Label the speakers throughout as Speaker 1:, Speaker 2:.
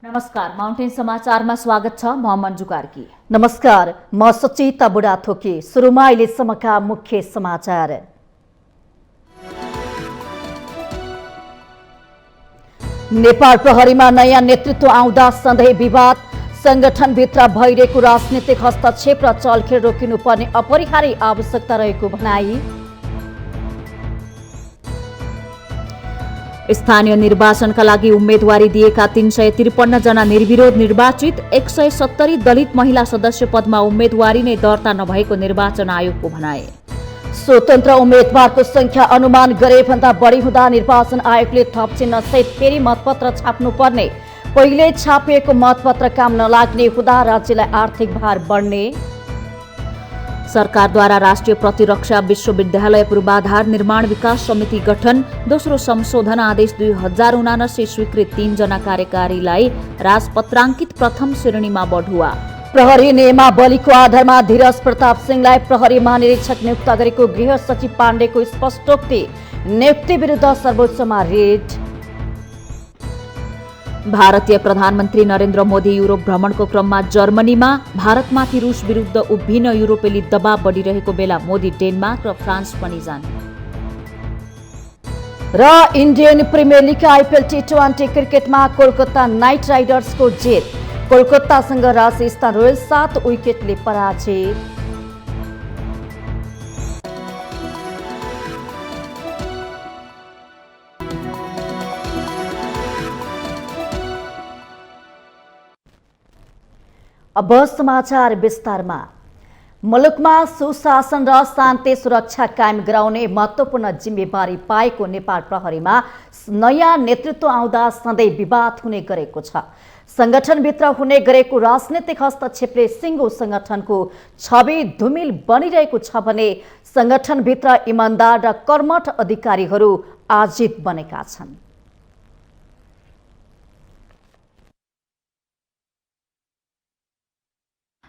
Speaker 1: नमस्कार, माउन्टेन समाचारमा स्वागत छ। म मन्जु कार्की।
Speaker 2: नमस्कार, म सचिता बुढाथोकी। सुरुमा अहिलेसम्मका मुख्य समाचार। नेपाल प्रहरीमा नयाँ नेतृत्व आउँदा सधैँ विवाद, संगठनभित्र भइरहेको राजनीतिक हस्तक्षेप र चलखेल रोकिनुपर्ने अपरिहार्य आवश्यकता रहेको भनाई।
Speaker 1: स्थानीय निर्वाचनका लागि उम्मेदवारी दिएका 353 जना निर्विरोध निर्वाचित, 170 दलित महिला सदस्य पदमा उम्मेदवारी नै दर्ता नभएको निर्वाचन आयोगको भनाई।
Speaker 2: स्वतन्त्र उम्मेदवारको संख्या अनुमान गरे भन्दा बढी हुँदा निर्वाचन आयोगले थप चिन्ह सहित फेरि मतपत्र छाप्नुपर्ने, पहिले छापिएको मतपत्र काम नलाग्ने हुँदा राज्यलाई आर्थिक भार बढ्ने।
Speaker 1: सरकारद्वारा राष्ट्रिय प्रतिरक्षा विश्वविद्यालय पूर्वाधार निर्माण विकास समिति गठन, दोस्रो संशोधन आदेश 2079 स्वीकृत 3 जना कार्यकारीलाई राजपत्राङ्कित प्रथम श्रेणीमा बढुवा।
Speaker 2: प्रहरी नियमावलीको आधारमा धीरज प्रताप सिंहलाई प्रहरी महानिरीक्षक नियुक्त गरेको गृह सचिव पाण्डेको स्पष्टोक्ति, नियुक्ति विरुद्ध सर्वोच्चमा रिट।
Speaker 1: भारतीय प्रधानमन्त्री नरेन्द्र मोदी युरोप भ्रमणको क्रममा जर्मनीमा। भारतमाथि रुस विरुद्ध उभिन युरोपेली दबाव बढिरहेको बेला मोदी डेनमार्क र फ्रान्स पनि जाने।
Speaker 2: र Indian premier league IPL T20 क्रिकेटमा कोलकाता नाइट राइडर्सको जित, कोलकातासँग राजस्थान रोयल्स 7 विकेटले पराजित। अब समाचार विस्तारमा। मुलुकमा सुशासन र शान्ति सुरक्षा कायम गराउने महत्त्वपूर्ण जिम्मेवारी पाएको नेपाल प्रहरीमा नयाँ नेतृत्व आउँदा सधैँ विवाद हुने गरेको छ। संगठनभित्र हुने गरेको राजनीतिक हस्तक्षेपले सिङ्गो संगठनको छवि धुमिल बनिरहेको छ भने संगठनभित्र इमानदार र कर्मठ अधिकारीहरू आजित बनेका छन्।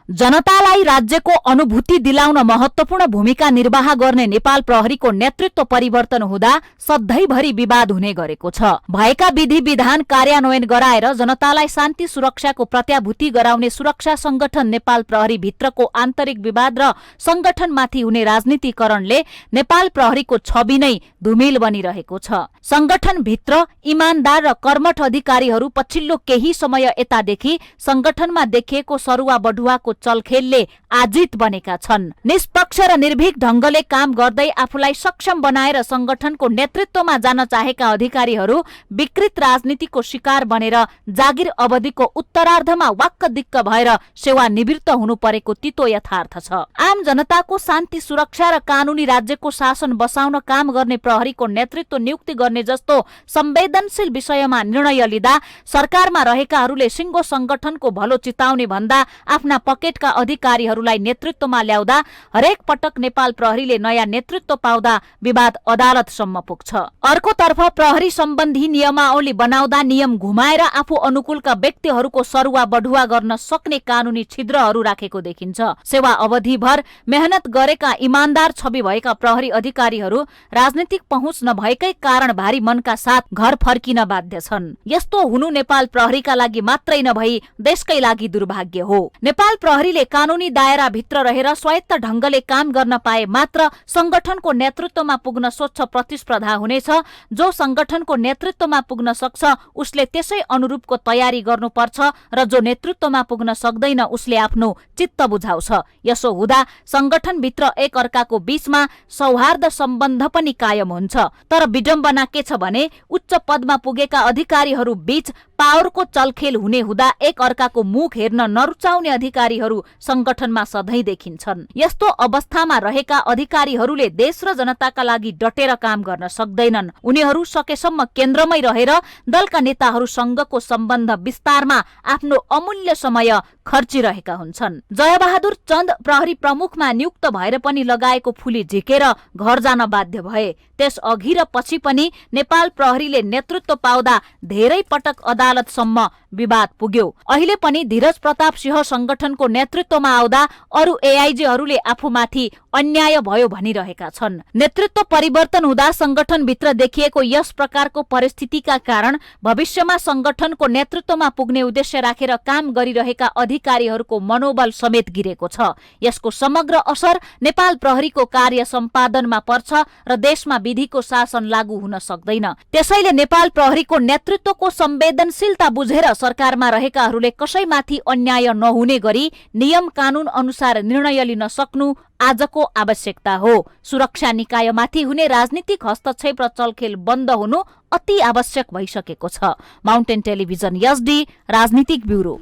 Speaker 1: जनतालाई राज्यको अनुभूति दिलाउन महत्त्वपूर्ण भूमिका निर्वाह गर्ने नेपाल प्रहरीको नेतृत्व परिवर्तन हुँदा सधैँभरि विवाद हुने गरेको छ। भएका विधि विधान कार्यान्वयन गराएर जनतालाई शान्ति सुरक्षाको प्रत्याभूति गराउने सुरक्षा संगठन नेपाल प्रहरी भित्रको आन्तरिक विवाद र संगठनमाथि हुने राजनीतिकरणले नेपाल प्रहरीको छवि नै धुमिल बनिरहेको छ। संगठनभित्र इमानदार र कर्मठ अधिकारीहरू पछिल्लो केही समय यतादेखि संगठनमा देखिएको सरुवा बढुवाको चलखेलले आजित बनेका छन्। निष्पक्ष र निर्भीक ढंगले काम गर्दै आफूलाई सक्षम बनाएर संगठनको नेतृत्वमा जान चाहेका अधिकारीहरू विकृत राजनीतिको शिकार बनेर जागिर अवधिको उत्तरार्धमा वाक्क दिक्क भएर सेवानिवृत्त हुनु परेको तितो यथार्थ छ। आम जनताको शान्ति सुरक्षा र कानूनी राज्यको शासन बसाउन काम गर्ने प्रहरीको नेतृत्व नियुक्ति गर्ने जस्तो संवेदनशील विषयमा निर्णय लिँदा सरकारमा रहेकाहरूले सिङ्गो संगठनको भलो चिताउने भन्दा आफ्ना पकेटका अधिकारीहरूलाई नेतृत्वमा ल्याउँदा हरेक पटक नेपाल प्रहरीले नयाँ नेतृत्व पाउँदा विवाद अदालतसम्म पुग्छ। अर्कोतर्फ प्रहरी सम्बन्धी नियमावली बनाउँदा नियम घुमाएर आफू अनुकूलका व्यक्तिहरूको सरुवा बढुवा गर्न सक्ने कानूनी छिद्रहरू राखेको देखिन्छ। सेवा अवधिभर मेहनत गरेका इमानदार छवि भएका प्रहरी अधिकारीहरू राजनीतिक पहुँच नभएकै कारण भारी मनका साथ घर फर्किन बाध्य छन्। यस्तो हुनु नेपाल प्रहरीका लागि मात्रै नभई देशकै लागि दुर्भाग्य हो। नेपाल प्रहरीले कानूनी दायरा भित्र रहेर स्वायत्त ढंगले काम गर्न पाए मात्र संगठनको नेतृत्वमा पुग्न स्वच्छ प्रतिस्पर्धा हुनेछ। जो संगठनको नेतृत्वमा पुग्न सक्छ उसले त्यसै अनुरूपको तयारी गर्नुपर्छ र जो नेतृत्वमा पुग्न सक्दैन उसले आफ्नो चित्त बुझाउँछ। यसो हुँदा संगठनभित्र एक अर्काको बीचमा सौहार्द सम्बन्ध पनि कायम हुन्छ। तर विडम्बना के छ भने उच्च पदमा पुगेका अधिकारीहरू बीच पावरको चलखेल हुने हुँदा एक अर्काको मुख हेर्न नरुचाउने अधिकारीहरू संगठनमा सधैँ देखिन्छन्। यस्तो अवस्थामा रहेका अधिकारीहरूले देश र जनताका लागि डटेर काम गर्न सक्दैनन्। उनीहरू सकेसम्म केन्द्रमै रहेर दलका नेताहरूसँगको सम्बन्ध विस्तारमा आफ्नो अमूल्य समय खर्चिरहेका हुन्छन्। जयबहादुर चन्द प्रहरी प्रमुखमा नियुक्त भएर पनि लगाएको फुली झिकेर घर जान बाध्य भए। त्यस अघि र पछि पनि नेपाल प्रहरीले नेतृत्व पाउँदा धेरै पटक अदालतसम्म विवाद पुग्यो। अहिले पनि धीरज प्रताप सिंह संगठनको नेतृत्वमा आउँदा अरू एआइजीहरूले आफूमाथि अन्याय भयो भनिरहेका छन्। नेतृत्व परिवर्तन हुँदा संगठनभित्र देखिएको यस प्रकारको परिस्थितिका कारण भविष्यमा संगठनको नेतृत्वमा पुग्ने उद्देश्य राखेर काम गरिरहेका अधिकारीहरूको मनोबल समेत गिरेको छ। यसको समग्र असर नेपाल प्रहरीको कार्य सम्पादनमा पर्छ र देशमा विधिको शासन लागू हुन सक्दैन। त्यसैले नेपाल प्रहरीको नेतृत्वको संवेदनशीलता बुझेर सरकारमा रहेकाहरूले कसैमाथि अन्याय नहुने गरी नियम कानून अनुसार निर्णय लिन सक्नु आजको आवश्यकता हो। सुरक्षा निकायमाथि हुने राजनीतिक हस्तक्षेप र चलखेल बन्द हुनु अति आवश्यक भइसकेको छ। माउन्टेन टेलिभिजन एसडी राजनीतिक ब्युरो।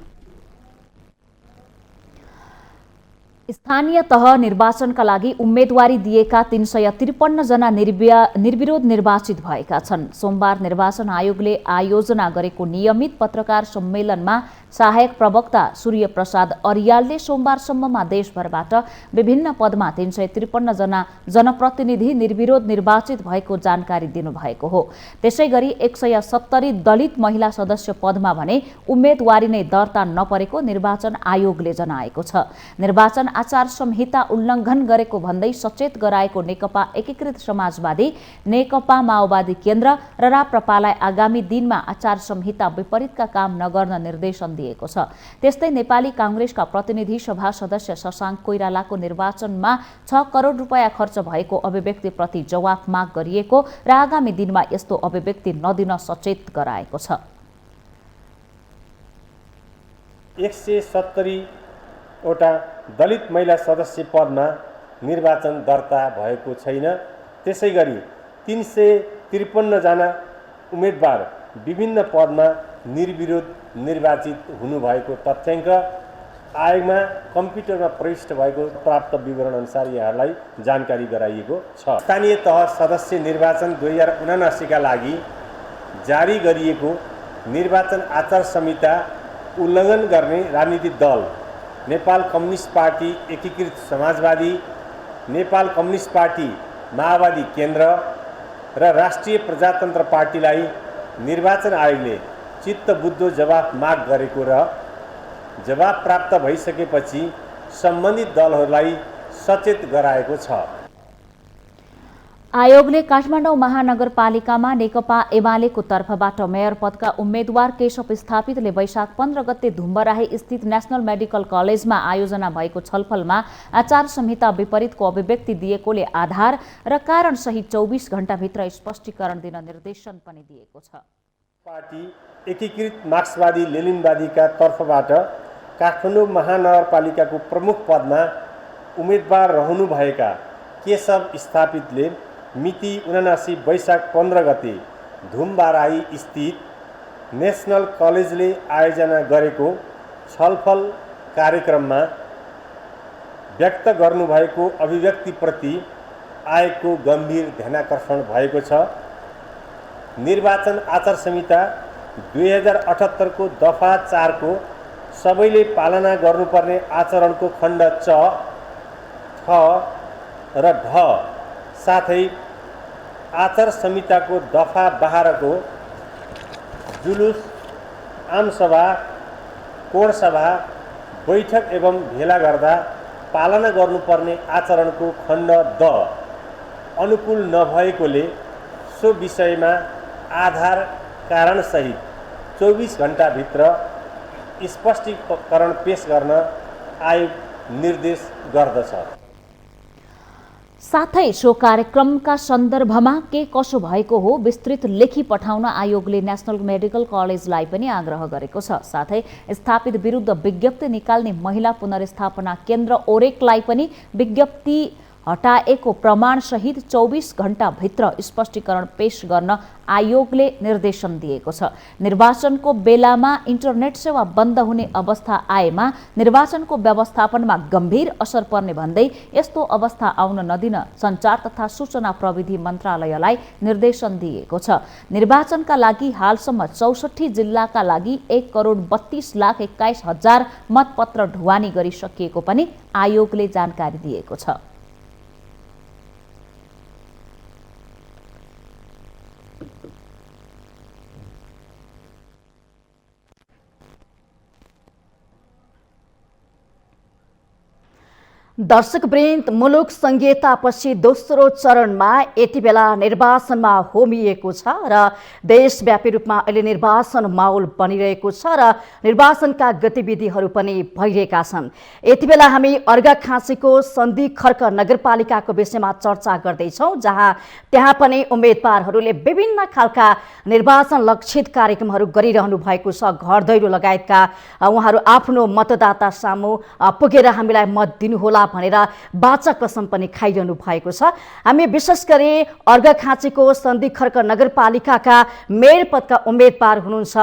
Speaker 1: स्थानीय तह निर्वाचनका लागि उम्मेदवारी दिएका 353 जना निर्विरोध निर्वाचित भएका छन्। सोमबार निर्वाचन आयोगले आयोजना गरेको नियमित पत्रकार सम्मेलनमा सहायक प्रवक्ता सूर्य प्रसाद अर्यालले सोमबारसम्ममा देशभरबाट विभिन्न पदमा 353 जना जनप्रतिनिधि निर्विरोध निर्वाचित भएको जानकारी दिनुभएको हो। त्यसैगरी 170 दलित महिला सदस्य पदमा भने उम्मेदवारी नै दर्ता नपरेको निर्वाचन आयोगले जनाएको छ। निर्वाचन आचार संहिता उल्लङ्घन गरेको भन्दै सचेत गराएको नेकपा एकीकृत समाजवादी, नेकपा माओवादी केन्द्र र राप्रपालाई आगामी दिनमा आचार संहिता विपरीतका काम नगर्न निर्देशन दिएको छ। त्यस्तै नेपाली कांग्रेसका प्रतिनिधि सभा सदस्य शशाङ्क कोइरालाको निर्वाचनमा 6 करोड रुपैयाँ खर्च भएको अभिव्यक्तिप्रति जवाफ माग गरिएको र आगामी दिनमा यस्तो अभिव्यक्ति नदिन सचेत गराएको छ।
Speaker 3: 170 वटा दलित महिला सदस्य पदमा निर्वाचन दर्ता भएको छैन। त्यसैगरी 353 जना उम्मेदवार विभिन्न पदमा निर्विरोध निर्वाचित हुनुभएको तथ्याङ्क आयोगमा कम्प्युटरमा प्रविष्ट भएको प्राप्त विवरण अनुसार यहाँलाई जानकारी गराइएको छ। स्थानीय तह सदस्य निर्वाचन 2079 का लागि जारी गरिएको निर्वाचन आचार संहिता उल्लङ्घन गर्ने राजनीतिक दल नेपाल कम्युनिस्ट पार्टी एकीकृत समाजवादी, नेपाल कम्युनिस्ट पार्टी माओवादी केन्द्र र राष्ट्रिय प्रजातन्त्र पार्टीलाई निर्वाचन आयोगले चित्तबुद्धो जवाफ माग गरेको र जवाफ प्राप्त भइसकेपछि सम्बन्धित दलहरूलाई सचेत गराएको छ।
Speaker 2: आयोगले काठमाडौँ महानगरपालिकामा नेकपा एमालेको तर्फबाट मेयर पदका उम्मेद्वार केशव स्थापितले वैशाख 15 गते धुम्बराही स्थित नेशनल मेडिकल कलेजमा आयोजना भएको छलफलमा आचार संहिता विपरीतको अभिव्यक्ति दिएकोले आधार र कारण सहित 24 घण्टाभित्र स्पष्टीकरण दिन निर्देशन पनि दिएको छ।
Speaker 3: पार्टी एकीकृत मार्क्सवादी लेनिनवादीका तर्फबाट काठमाडौँ महानगरपालिकाको प्रमुख पदमा उम्मेदवार रहनुभएका केशव स्थापितले मिति 79 वैशाख 15 गते धुमबाराई स्थित नेशनल कलेजले आयोजना गरेको छलफल कार्यक्रममा व्यक्त गर्नुभएको अभिव्यक्तिप्रति आयोगको गम्भीर ध्यानाकर्षण भएको छ। निर्वाचन आचार संहिता 2078 को दफा 4 को सबैले पालना गर्नुपर्ने आचरणको खण्ड च, ठ र ढ साथै आचार संहिताको दफा 12 को जुलुस, आमसभा, कोणसभा, बैठक एवं भेला गर्दा पालना गर्नुपर्ने आचरणको खण्ड द अनुकूल नभएकोले सो विषयमा आधार कारण सहित 24 घण्टाभित्र स्पष्टीकरण पेश गर्न आयोग निर्देश गर्दछ।
Speaker 2: साथै सो कार्यक्रमका सन्दर्भमा के कसो भएको हो विस्तृत लेखी पठाउन आयोगले नेशनल मेडिकल कलेजलाई पनि आग्रह गरेको छ। साथै स्थापित विरुद्ध विज्ञप्ति निकाल्ने महिला पुनर्स्थापना केन्द्र ओरेकलाई पनि विज्ञप्ति हटाएको प्रमाण सहित 24 घण्टाभित्र स्पष्टीकरण पेश गर्न आयोगले निर्देशन दिएको छ। निर्वाचनको बेलामा इन्टरनेट सेवा बन्द हुने अवस्था आएमा निर्वाचनको व्यवस्थापनमा गम्भीर असर पर्ने भन्दै यस्तो अवस्था आउन नदिन सञ्चार तथा सूचना प्रविधि मन्त्रालयलाई निर्देशन दिएको छ। निर्वाचनका लागि हालसम्म 64 जिल्लाका लागि 1,32,21,000 मतपत्र ढुवानी गरिसकिएको पनि आयोगले जानकारी दिएको छ। दर्शकवृन्द, मुलुक संघीयतापछि दोस्रो चरणमा यति बेला निर्वाचनमा होमिएको छ र देशव्यापी रूपमा अहिले निर्वाचन माहौल बनिरहेको छ र निर्वाचनका गतिविधिहरू पनि भइरहेका छन्। यति बेला हामी अर्घाखाँचीको सन्धि खर्क नगरपालिकाको विषयमा चर्चा गर्दैछौँ, जहाँ त्यहाँ पनि उम्मेदवारहरूले विभिन्न खालका निर्वाचन लक्षित कार्यक्रमहरू गरिरहनु भएको छ। घर दैलो लगायतका उहाँहरू आफ्नो मतदाता सामु पुगेर हामीलाई मत दिनुहोला भनेर बाचा कसम पनि खाइरहनु भएको छ। हामी विशेष गरी अर्घाखाँचीको सन्धि खर्क नगरपालिकाका मेयर पदका उम्मेदवार हुनुहुन्छ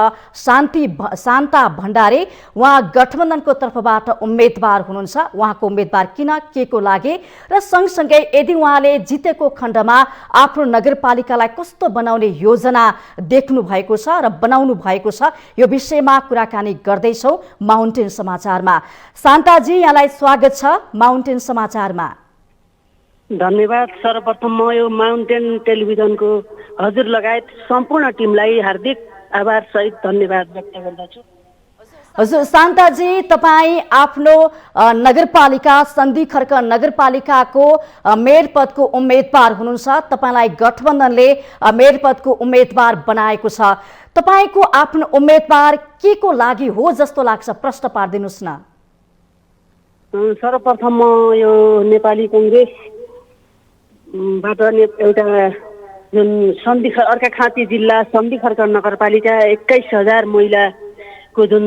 Speaker 2: शान्ता भण्डारी। उहाँ गठबन्धनको तर्फबाट उम्मेदवार हुनुहुन्छ। उहाँको उम्मेदवार किन, के को लागि र सँगसँगै यदि उहाँले जितेको खण्डमा आफ्नो नगरपालिकालाई कस्तो बनाउने योजना देख्नु भएको छ र बनाउनु भएको छ, यो विषयमा कुराकानी गर्दैछौँ माउन्टेन समाचारमा। शान्ताजी, यहाँलाई स्वागत छ माउन्टेन समाचारमा।
Speaker 4: धन्यवाद। सर्वप्रथम म यो माउन्टेन टेलिभिजनको हजुर लगायत सम्पूर्ण टिमलाई हार्दिक आभार सहित धन्यवाद व्यक्त गर्दछु।
Speaker 2: हजुर शान्ताजी, तपाईँ आफ्नो नगरपालिका सन्धि खर्क नगरपालिकाको मेयर पदको उम्मेदवार हुनुहुन्छ। तपाईँलाई गठबन्धनले मेयर पदको उम्मेदवार बनाएको छ। तपाईँको आफ्नो उम्मेदवार के को लागि हो जस्तो लाग्छ, प्रश्न पारिदिनुहोस् न।
Speaker 4: सर्वप्रथम म यो नेपाली कङ्ग्रेसबाट एउटा जुन अर्घाखाँची जिल्ला सन्धि खर्क नगरपालिका 21,000 महिलाको जुन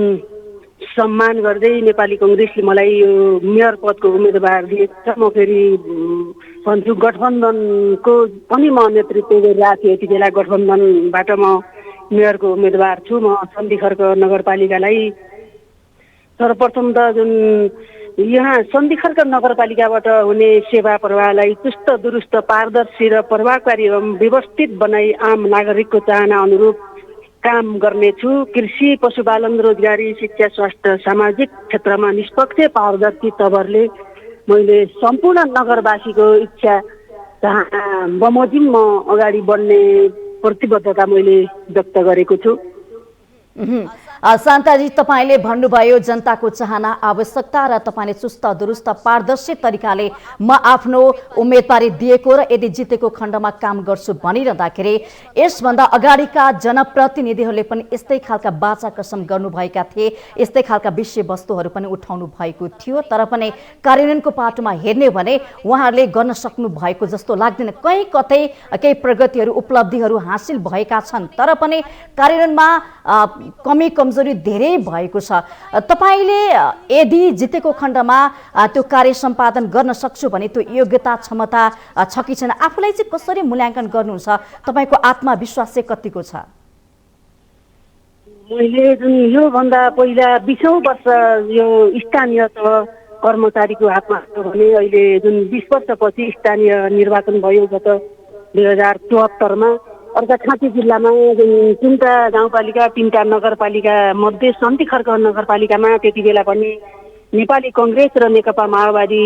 Speaker 4: सम्मान गर्दै नेपाली कङ्ग्रेसले मलाई यो मेयर पदको उम्मेदवार दिएको छ। म फेरि भन्छु गठबन्धनको पनि म नेतृत्व गरिरहेको थिएँ। यति बेला गठबन्धनबाट म मेयरको उम्मेदवार छु। म सन्धि खर्क नगरपालिकालाई सर्वप्रथम त जुन यहाँ सन्धि खर्क नगरपालिकाबाट हुने सेवा प्रवाहलाई चुस्त दुरुस्त पारदर्शी र प्रभावकारी एवं व्यवस्थित बनाई आम नागरिकको चाहना अनुरूप काम गर्नेछु। कृषि, पशुपालन, रोजगारी, शिक्षा, स्वास्थ्य, सामाजिक क्षेत्रमा निष्पक्ष पारदर्शी तवरले मैले सम्पूर्ण नगरवासीको इच्छा बमोजिम म अगाडि बढ्ने प्रतिबद्धता मैले व्यक्त गरेको छु।
Speaker 2: शान्ताजी, तपाईँले भन्नुभयो जनताको चाहना, आवश्यकता र तपाईँले चुस्त दुरुस्त पारदर्शी तरिकाले म आफ्नो उम्मेदवारी दिएको र यदि जितेको खण्डमा काम गर्छु भनिरहँदाखेरि यसभन्दा अगाडिका जनप्रतिनिधिहरूले पनि यस्तै खालका बाचा कसम गर्नुभएका थिए, यस्तै खालका विषयवस्तुहरू पनि उठाउनु भएको थियो। तर पनि कार्यान्वयनको पाटोमा हेर्ने भने उहाँहरूले गर्न सक्नु भएको जस्तो लाग्दैन। कहीँ कतै केही प्रगतिहरू उपलब्धिहरू हासिल भएका छन्, तर पनि कार्यान्वयनमा कमी कमजोरी धेरै भएको छ। तपाईले यदि जितेको खण्डमा त्यो कार्य सम्पादन गर्न सक्छु भने त्यो योग्यता क्षमता छ कि छैन, आफूलाई चाहिँ कसरी मूल्याङ्कन गर्नुहुन्छ? तपाईको आत्मविश्वास चाहिँ कतिको छ?
Speaker 4: मैले जुन योभन्दा पहिला 20औं वर्ष यो स्थानीय कर्मचारीको हातमा भने अहिले जुन 20 वर्षपछि स्थानीय निर्वाचन भयो गत 2074 मा अर्घाखाँची जिल्लामा जुन 3टा गाउँपालिका 3टा नगरपालिका मध्ये सन्धि खर्क नगरपालिकामा त्यति बेला पनि नेपाली कङ्ग्रेस र नेकपा माओवादी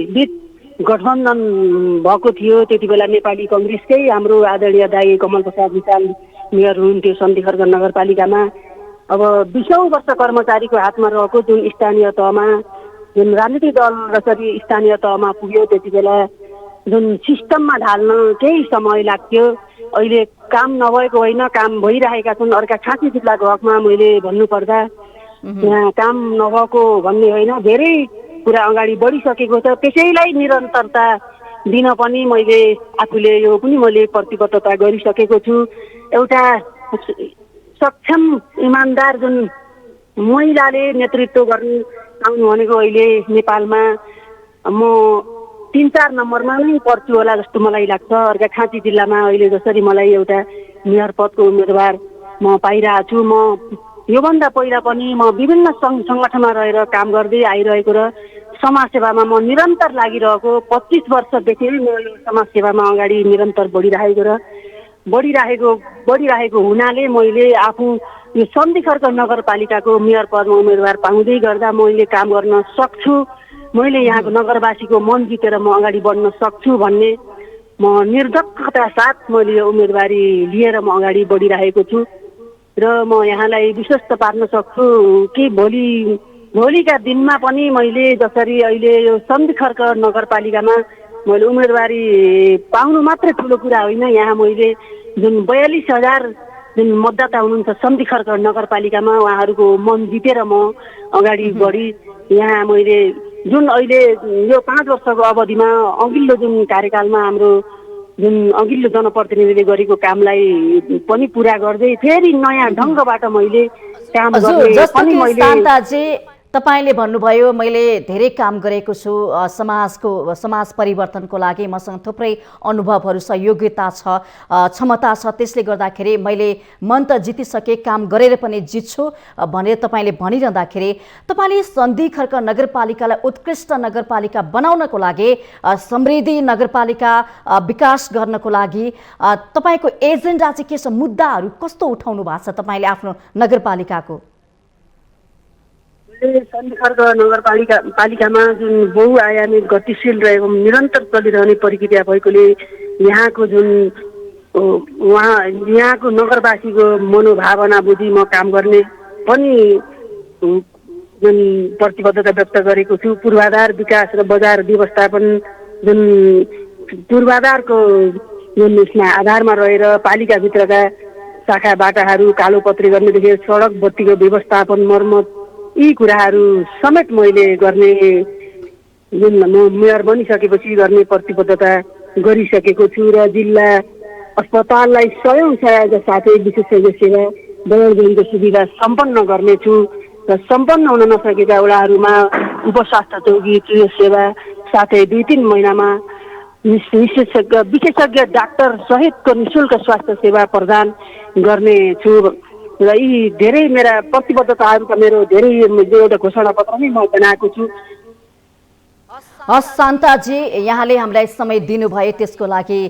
Speaker 4: बीच गठबन्धन भएको थियो। त्यति बेला नेपाली कङ्ग्रेसकै हाम्रो आदरणीय दाइ कमल प्रसाद विशाल मेयर हुनुहुन्थ्यो सन्धि खर्क नगरपालिकामा। अब 20औं वर्ष कर्मचारीको हातमा रहेको जुन स्थानीय तहमा जुन राजनीतिक दल जसरी स्थानीय तहमा पुग्यो त्यति बेला जुन सिस्टममा ढाल्न केही समय लाग्थ्यो। अहिले काम नभएको होइन, काम भइरहेका छन्। अर्घाखाँची जिल्लाको हकमा मैले भन्नुपर्दा यहाँ काम नभएको भन्ने होइन, धेरै कुरा अगाडि बढिसकेको छ। त्यसैलाई निरन्तरता दिन पनि मैले आफूले यो पनि मैले प्रतिबद्धता गरिसकेको छु। एउटा सक्षम इमान्दार जुन महिलाले नेतृत्व गर्नु आउनु भनेको अहिले नेपालमा म 3-4 नम्बरमा नै पर्छु होला जस्तो मलाई लाग्छ। अर्घाखाँची जिल्लामा अहिले जसरी मलाई एउटा मेयर पदको उम्मेदवार म पाइरहेको छु, म योभन्दा पहिला पनि म विभिन्न सङ्गठनमा रहेर काम गर्दै आइरहेको र समाजसेवामा म निरन्तर लागिरहेको 25 वर्षदेखि म यो समाजसेवामा अगाडि निरन्तर बढिरहेको हुनाले मैले आफू यो सन्धि खर्क नगरपालिकाको मेयर पदमा उम्मेदवार पाउँदै गर्दा मैले काम गर्न सक्छु, मैले यहाँको नगरवासीको मन जितेर म अगाडि बढ्न सक्छु भन्ने म निर्धक्कता साथ मैले यो उम्मेदवारी लिएर म अगाडि बढिरहेको छु। र म यहाँलाई विश्वस्त पार्न सक्छु कि भोलि भोलिका दिनमा पनि मैले जसरी अहिले यो सन्धिखर्क नगरपालिकामा मैले उम्मेदवारी पाउनु मात्रै ठुलो कुरा होइन। यहाँ मैले जुन 42,000 जुन मतदाता हुनुहुन्छ सन्धिखर्क नगरपालिकामा उहाँहरूको मन जितेर म अगाडि बढी। यहाँ मैले जुन अहिले यो 5 वर्षको अवधिमा अघिल्लो जुन कार्यकालमा हाम्रो जुन अघिल्लो जनप्रतिनिधिले गरेको कामलाई पनि पुरा गर्दै फेरि नयाँ ढङ्गबाट मैले काम गर्ने
Speaker 2: जस्तो
Speaker 4: पनि
Speaker 2: कि
Speaker 4: मैले
Speaker 2: शान्ताजी तपाईले भन्नुभयो मैले धेरै काम गरेको छु समाज परिवर्तनको लागि मसँग थुप्रै अनुभवहरू छ, योग्यता छ, क्षमता छ, त्यसले गर्दाखेरि मैले मन त जितिसके, काम गरेर पनि जित्छु भनेर तपाईले भनिरहँदाखेरि तपाईले सन्धिखर्क नगरपालिकालाई उत्कृष्ट नगरपालिका बनाउनको लागि, समृद्धि नगरपालिका विकास गर्नको लागि तपाईको एजेन्डा चाहिँ के छ? मुद्दाहरू कस्तो उठाउनु भएको छ तपाईले आफ्नो नगरपालिकाको?
Speaker 4: सन्धिखर्क नगरपालिकामा जुन बहुआयामी गतिशील रहेको निरन्तर चलिरहने प्रक्रिया भएकोले यहाँको जुन यहाँको नगरवासीको मनोभावना बुझी म काम गर्ने पनि जुन प्रतिबद्धता व्यक्त गरेको छु। पूर्वाधार विकास र बजार व्यवस्थापन जुन पूर्वाधारको जुन यसमा आधारमा रहेर पालिकाभित्रका शाखा बाटाहरू कालोपत्री गर्नेदेखि सडक बत्तीको व्यवस्थापन मर्मत यी कुराहरू समेत मैले गर्ने जुन म मेयर बनिसकेपछि गर्ने प्रतिबद्धता गरिसकेको छु र जिल्ला अस्पताललाई स्वयं सहायता साथै विशेषज्ञ सेवा दबाईजनको सुविधा सम्पन्न गर्नेछु र सम्पन्न हुन नसकेका वडाहरूमा उपस्वास्थ्य चौकी सेवा साथै 2-3 महिनामा विशेषज्ञ डाक्टर सहितको निःशुल्क स्वास्थ्य सेवा प्रदान गर्नेछु र यी धेरै मेरा प्रतिबद्धताहरूका मेरो धेरै एउटा घोषणा पत्र नै म बनाएको छु।
Speaker 2: हस् शान्ताजी, यहाँले हामीलाई समय दिनुभयो त्यसको लागि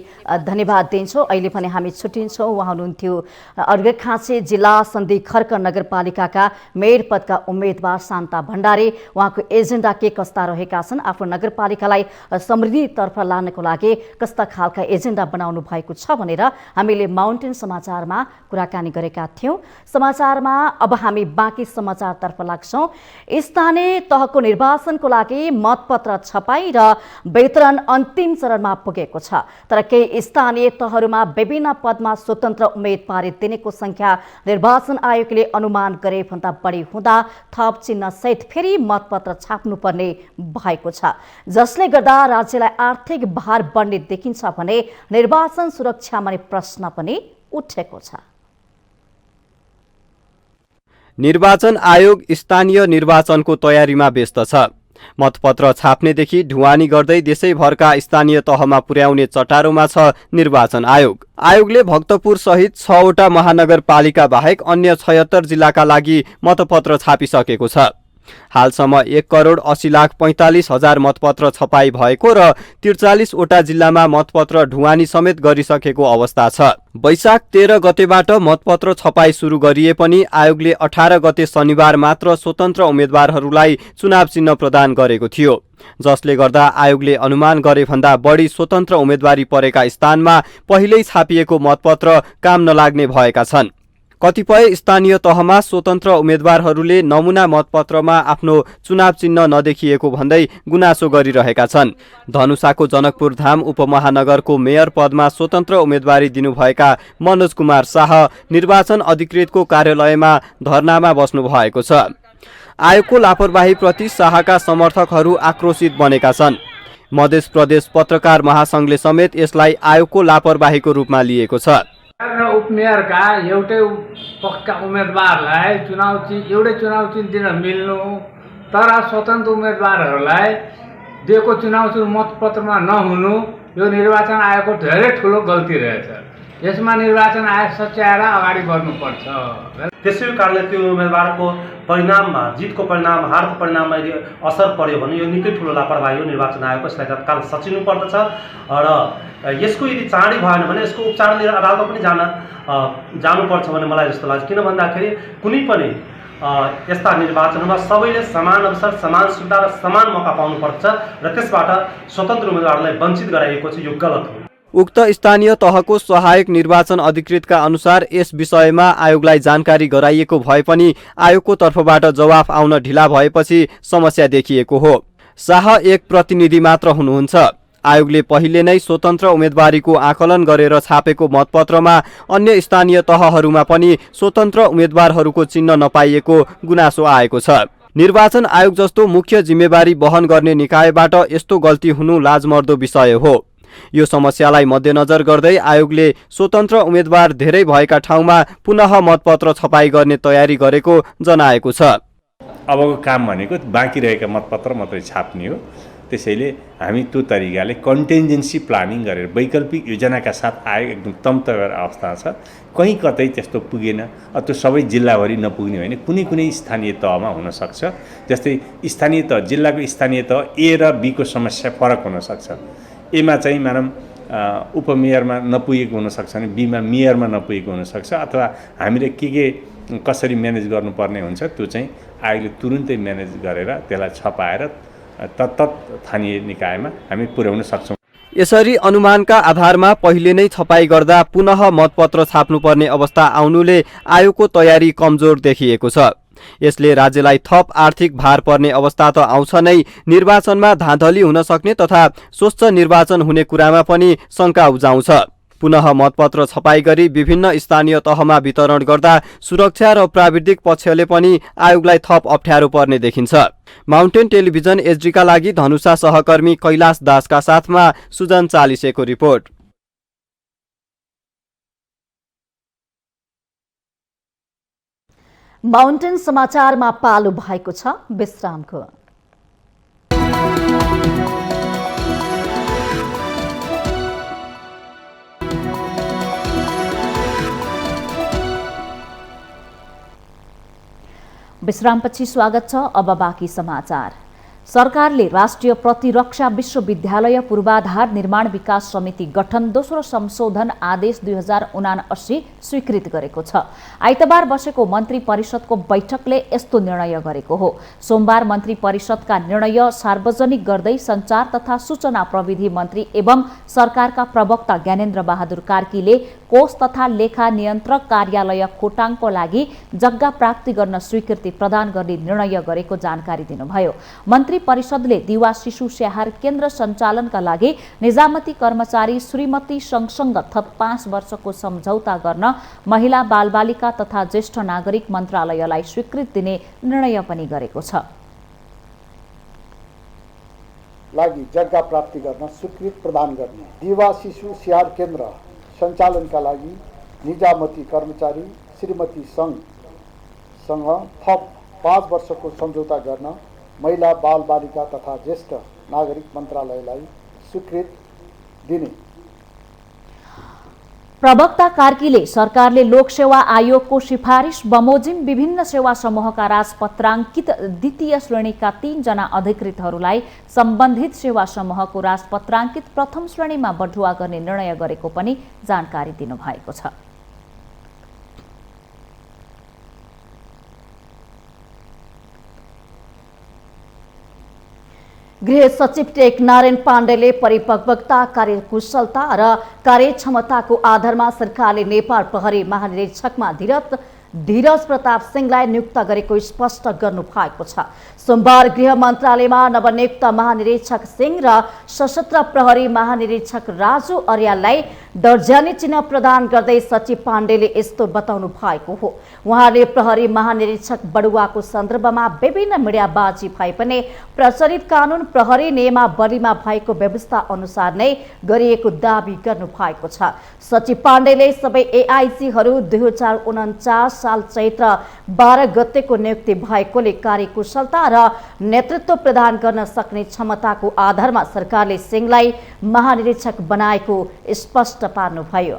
Speaker 2: धन्यवाद दिन्छौँ। अहिले पनि हामी छुट्टिन्छौँ। उहाँ हुनुहुन्थ्यो अर्घाखाँची जिल्ला सन्धिखर्क नगरपालिकाका मेयर पदका उम्मेदवार शान्ता भण्डारी। उहाँको एजेन्डा के कस्ता रहेका छन्, आफ्नो नगरपालिकालाई समृद्धितर्फ लानको लागि कस्ता खालका एजेन्डा बनाउनु भएको छ भनेर हामीले माउन्टेन समाचारमा कुराकानी गरेका थियौँ। समाचारमा अब हामी बाँकी समाचारतर्फ लाग्छौँ। स्थानीय तहको निर्वाचनको लागि मतपत्र छपाई र वितरण अन्तिम चरणमा पुगेको छ, तर केही स्थानीय तहहरूमा विभिन्न पदमा स्वतन्त्र उम्मेदवारी दिनेको संख्या निर्वाचन आयोगले अनुमान गरे भन्दा बढी हुँदा थप चिन्ह सहित फेरि मतपत्र छाप्नुपर्ने भएको छ, जसले गर्दा राज्यलाई आर्थिक भार बढ्ने देखिन्छ भने निर्वाचन सुरक्षामा प्रश्न पनि उठेको छ।
Speaker 5: निर्वाचन आयोग स्थानीय निर्वाचनको तयारीमा व्यस्त छ। मतपत्र छाप्नेदेखि ढुवानी गर्दै देशैभरका स्थानीय तहमा पुर्याउने चटारोमा छ निर्वाचन आयोग। आयोगले भक्तपुर सहित 6 वटा महानगरपालिका बाहेक अन्य 76 जिल्लाका लागि मतपत्र छापिसकेको छ। हालसम्म 1,80,45,000 मतपत्र छपाई भएको र 43 वटा जिल्लामा मतपत्र ढुवानी समेत गरिसकेको अवस्था छ। वैशाख 13 गतेबाट मतपत्र छपाई सुरु गरिए पनि आयोगले 18 गते शनिबार मात्र स्वतन्त्र उम्मेद्वारहरूलाई चुनाव चिन्ह प्रदान गरेको थियो, जसले गर्दा आयोगले अनुमान गरे भन्दा बढी स्वतन्त्र उम्मेदवारी परेका स्थानमा पहिल्यै छापिएको मतपत्र काम नलाग्ने भएका छन्। कतिपय स्थानीय तहमा स्वतन्त्र उम्मेदवारहरूले नमुना मतपत्रमा आफ्नो चुनाव चिन्ह नदेखिएको भन्दै गुनासो गरिरहेका छन्। धनुषाको जनकपुर धाम उपमहानगरको मेयर पदमा स्वतन्त्र उम्मेदवारी दिनुभएका मनोज कुमार शाह निर्वाचन अधिकृतको कार्यालयमा धरनामा बस्नु भएको छ। आयोगको लापरवाहीप्रति शाहका समर्थकहरू आक्रोशित बनेका छन्। मध्य प्रदेश पत्रकार महासंघले समेत यसलाई आयोगको लापरवाहीको रूपमा लिएको छ।
Speaker 6: उपमेयरका एउटै पक्षका उम्मेदवारलाई एउटै चुनाव चिन्ह दिन मिल्नु, तर स्वतन्त्र उम्मेदवारहरूलाई दिएको चुनाव चिन्ह मतपत्रमा नहुनु यो निर्वाचन आयोगको धेरै ठुलो गल्ती रहेछ। यसमा निर्वाचन आयोग सच्याएर अगाडि बढ्नुपर्छ।
Speaker 7: त्यसै कारणले त्यो उम्मेदवारको परिणाममा, जितको परिणाम, हारको परिणाममा यदि असर पर्यो भने यो निकै ठुलो लापरवाही हो निर्वाचन आयोगको। यसलाई तत्काल सचिनु पर्दछ र यसको यदि चाँडै भएन भने यसको उपचार लिएर अदालतमा पनि जानुपर्छ भन्ने मलाई जस्तो लाग्छ। किन भन्दाखेरि कुनै पनि यस्ता निर्वाचनमा सबैले समान अवसर, समान सुविधा र समान मौका पाउनुपर्छ र त्यसबाट स्वतन्त्र उम्मेदवारलाई वञ्चित गराइएको छ, यो गलत हो।
Speaker 5: उक्त स्थानीय तहको सहायक निर्वाचन अधिकृतका अनुसार यस विषयमा आयोगलाई जानकारी गराइएको भए पनि आयोगको तर्फबाट जवाफ आउन ढिला भएपछि समस्या देखिएको हो। शाह एक प्रतिनिधि मात्र हुनुहुन्छ। आयोगले पहिले नै स्वतन्त्र उम्मेदवारीको आकलन गरेर छापेको मतपत्रमा अन्य स्थानीय तहहरूमा पनि स्वतन्त्र उम्मेदवारहरूको चिन्ह नपाइएको गुनासो आएको छ। निर्वाचन आयोग जस्तो मुख्य जिम्मेवारी वहन गर्ने निकायबाट यस्तो गल्ती हुनु लाजमर्दो विषय हो। यो समस्यालाई मध्यनजर गर्दै आयोगले स्वतन्त्र उम्मेदवार धेरै भएका ठाउँमा पुनः मतपत्र छपाई गर्ने तयारी गरेको जनाएको छ।
Speaker 8: अबको काम भनेको बाँकी रहेका मतपत्र मात्रै छाप्ने हो। त्यसैले हामी त्यो तरिकाले कन्टिन्जेन्सी प्लानिङ गरेर वैकल्पिक योजनाका साथ आयोग एकदम तम्तगर अवस्था छ। कहीँ कतै त्यस्तो पुगेन, त्यो सबै जिल्लाभरि नपुग्ने होइन, कुनै कुनै स्थानीय तहमा हुनसक्छ। जस्तै स्थानीय तह, जिल्लाको स्थानीय तह ए र बी को समस्या फरक हुनसक्छ। एमा चाहिँ मानम उपमेयरमा नपुगेको हुनसक्छ भने बीमा मेयरमा नपुगेको हुनसक्छ, अथवा हामीले के कसरी म्यानेज गर्नुपर्ने हुन्छ त्यो चाहिँ आयोगले तुरुन्तै म्यानेज गरेर त्यसलाई छपाएर तत्त स्थानीय निकायमा हामी पुर्याउन सक्छौँ।
Speaker 5: यसरी अनुमानका आधारमा पहिले नै छपाई गर्दा पुनः मतपत्र छाप्नुपर्ने अवस्था आउनुले आयोगको तयारी कमजोर देखिएको छ। यसले राज्यलाई थप आर्थिक भार पर्ने अवस्था त आउँछ नै, निर्वाचनमा धाँधली हुन सक्ने तथा स्वच्छ निर्वाचन हुने कुरामा पनि शङ्का उब्जाउँछ। पुनः मतपत्र छपाई गरी विभिन्न स्थानीय तहमा वितरण गर्दा सुरक्षा र प्राविधिक पक्षले पनि आयोगलाई थप अप्ठ्यारो पर्ने देखिन्छ। माउन्टेन टेलिभिजन एचडीका लागि धनुषा सहकर्मी कैलाश दासका साथमा सुजन चालिसेको रिपोर्ट।
Speaker 2: माउन्टेन समाचारमा पालो भएको छ विश्रामको। विश्रामपछि स्वागत छ। अब बाँकी समाचार। सरकारले राष्ट्रिय प्रतिरक्षा विश्वविद्यालय पूर्वाधार निर्माण विकास समिति गठन दोस्रो संशोधन आदेश 2079 स्वीकृत गरेको छ। आइतबार बसेको मन्त्री परिषदको बैठकले यस्तो निर्णय गरेको हो। सोमबार मन्त्री परिषदका निर्णय सार्वजनिक गर्दै सञ्चार तथा सूचना प्रविधि मन्त्री एवं सरकारका प्रवक्ता ज्ञानेन्द्र बहादुर कार्कीले कोष तथा लेखा नियन्त्रक कार्यालय खोटाङको लागि जग्गा प्राप्ति गर्न स्वीकृति प्रदान गर्ने निर्णय गरेको जानकारी दिनुभयो। मन्त्री परिषदले दिवा शिशु स्याहार केन्द्र सञ्चालनका लागि निजामती कर्मचारी श्रीमती सँगसँग थप 5 वर्षको सम्झौता गर्न महिला बालबालिका तथा ज्येष्ठ नागरिक मन्त्रालयलाई स्वीकृति दिने निर्णय पनि गरेको छ।
Speaker 9: लागि जग्गा प्राप्ति गर्न स्वीकृति प्रदान गर्ने, दिवा शिशु स्याहार केन्द्र सञ्चालनका लागि निजामती कर्मचारी श्रीमती सँगसँग थप 5 वर्षको सम्झौता गर्न महिला बालबालिका तथा ज्येष्ठ नागरिक मन्त्रालयलाई स्वीकृति दिने।
Speaker 2: प्रवक्ता कार्कीले सरकारले लोकसेवा आयोगको सिफारिस बमोजिम विभिन्न सेवा समूहका राजपत्राङ्कित द्वितीय श्रेणीका 3 जना अधिकृतहरूलाई सम्बन्धित सेवा समूहको राजपत्राङ्कित प्रथम श्रेणीमा बढुवा गर्ने निर्णय गरेको पनि जानकारी दिनुभएको छ। गृह सचिव टेक नारायण पाण्डेले परिपक्वता, कार्यकुशलता र कार्यक्षमताको आधारमा सरकारले नेपाल प्रहरी महानिरीक्षकमा धीरज प्रताप सिंहलाई नियुक्त गरेको स्पष्ट गर्नु भएको छ। सोमबार गृह मन्त्रालयमा नवनियुक्त महानिरीक्षक सिंह र सशस्त्र प्रहरी महानिरीक्षक राजु अर्याललाई दर्जानी चिन्ह प्रदान गर्दै सचिव पाण्डेले यस्तो बताउनु भएको हो। उहाँले प्रहरी महानिरीक्षक बढुवाको सन्दर्भमा विभिन्न मिडियाबाजी भए पनि प्रचलित कानुन प्रहरी नियमावलीमा भएको व्यवस्था अनुसार नै गरिएको दावी गर्नु भएको छ। सचिव पाण्डेले सबै एआइजीहरू 2049 साल चैत्र 12 गतेको नियुक्ति भएकोले कार्यकुशलता र नेतृत्व प्रदान गर्न सक्ने क्षमताको आधारमा सरकारले सिंहलाई महानिरीक्षक बनाएको स्पष्ट पार्नुभयो।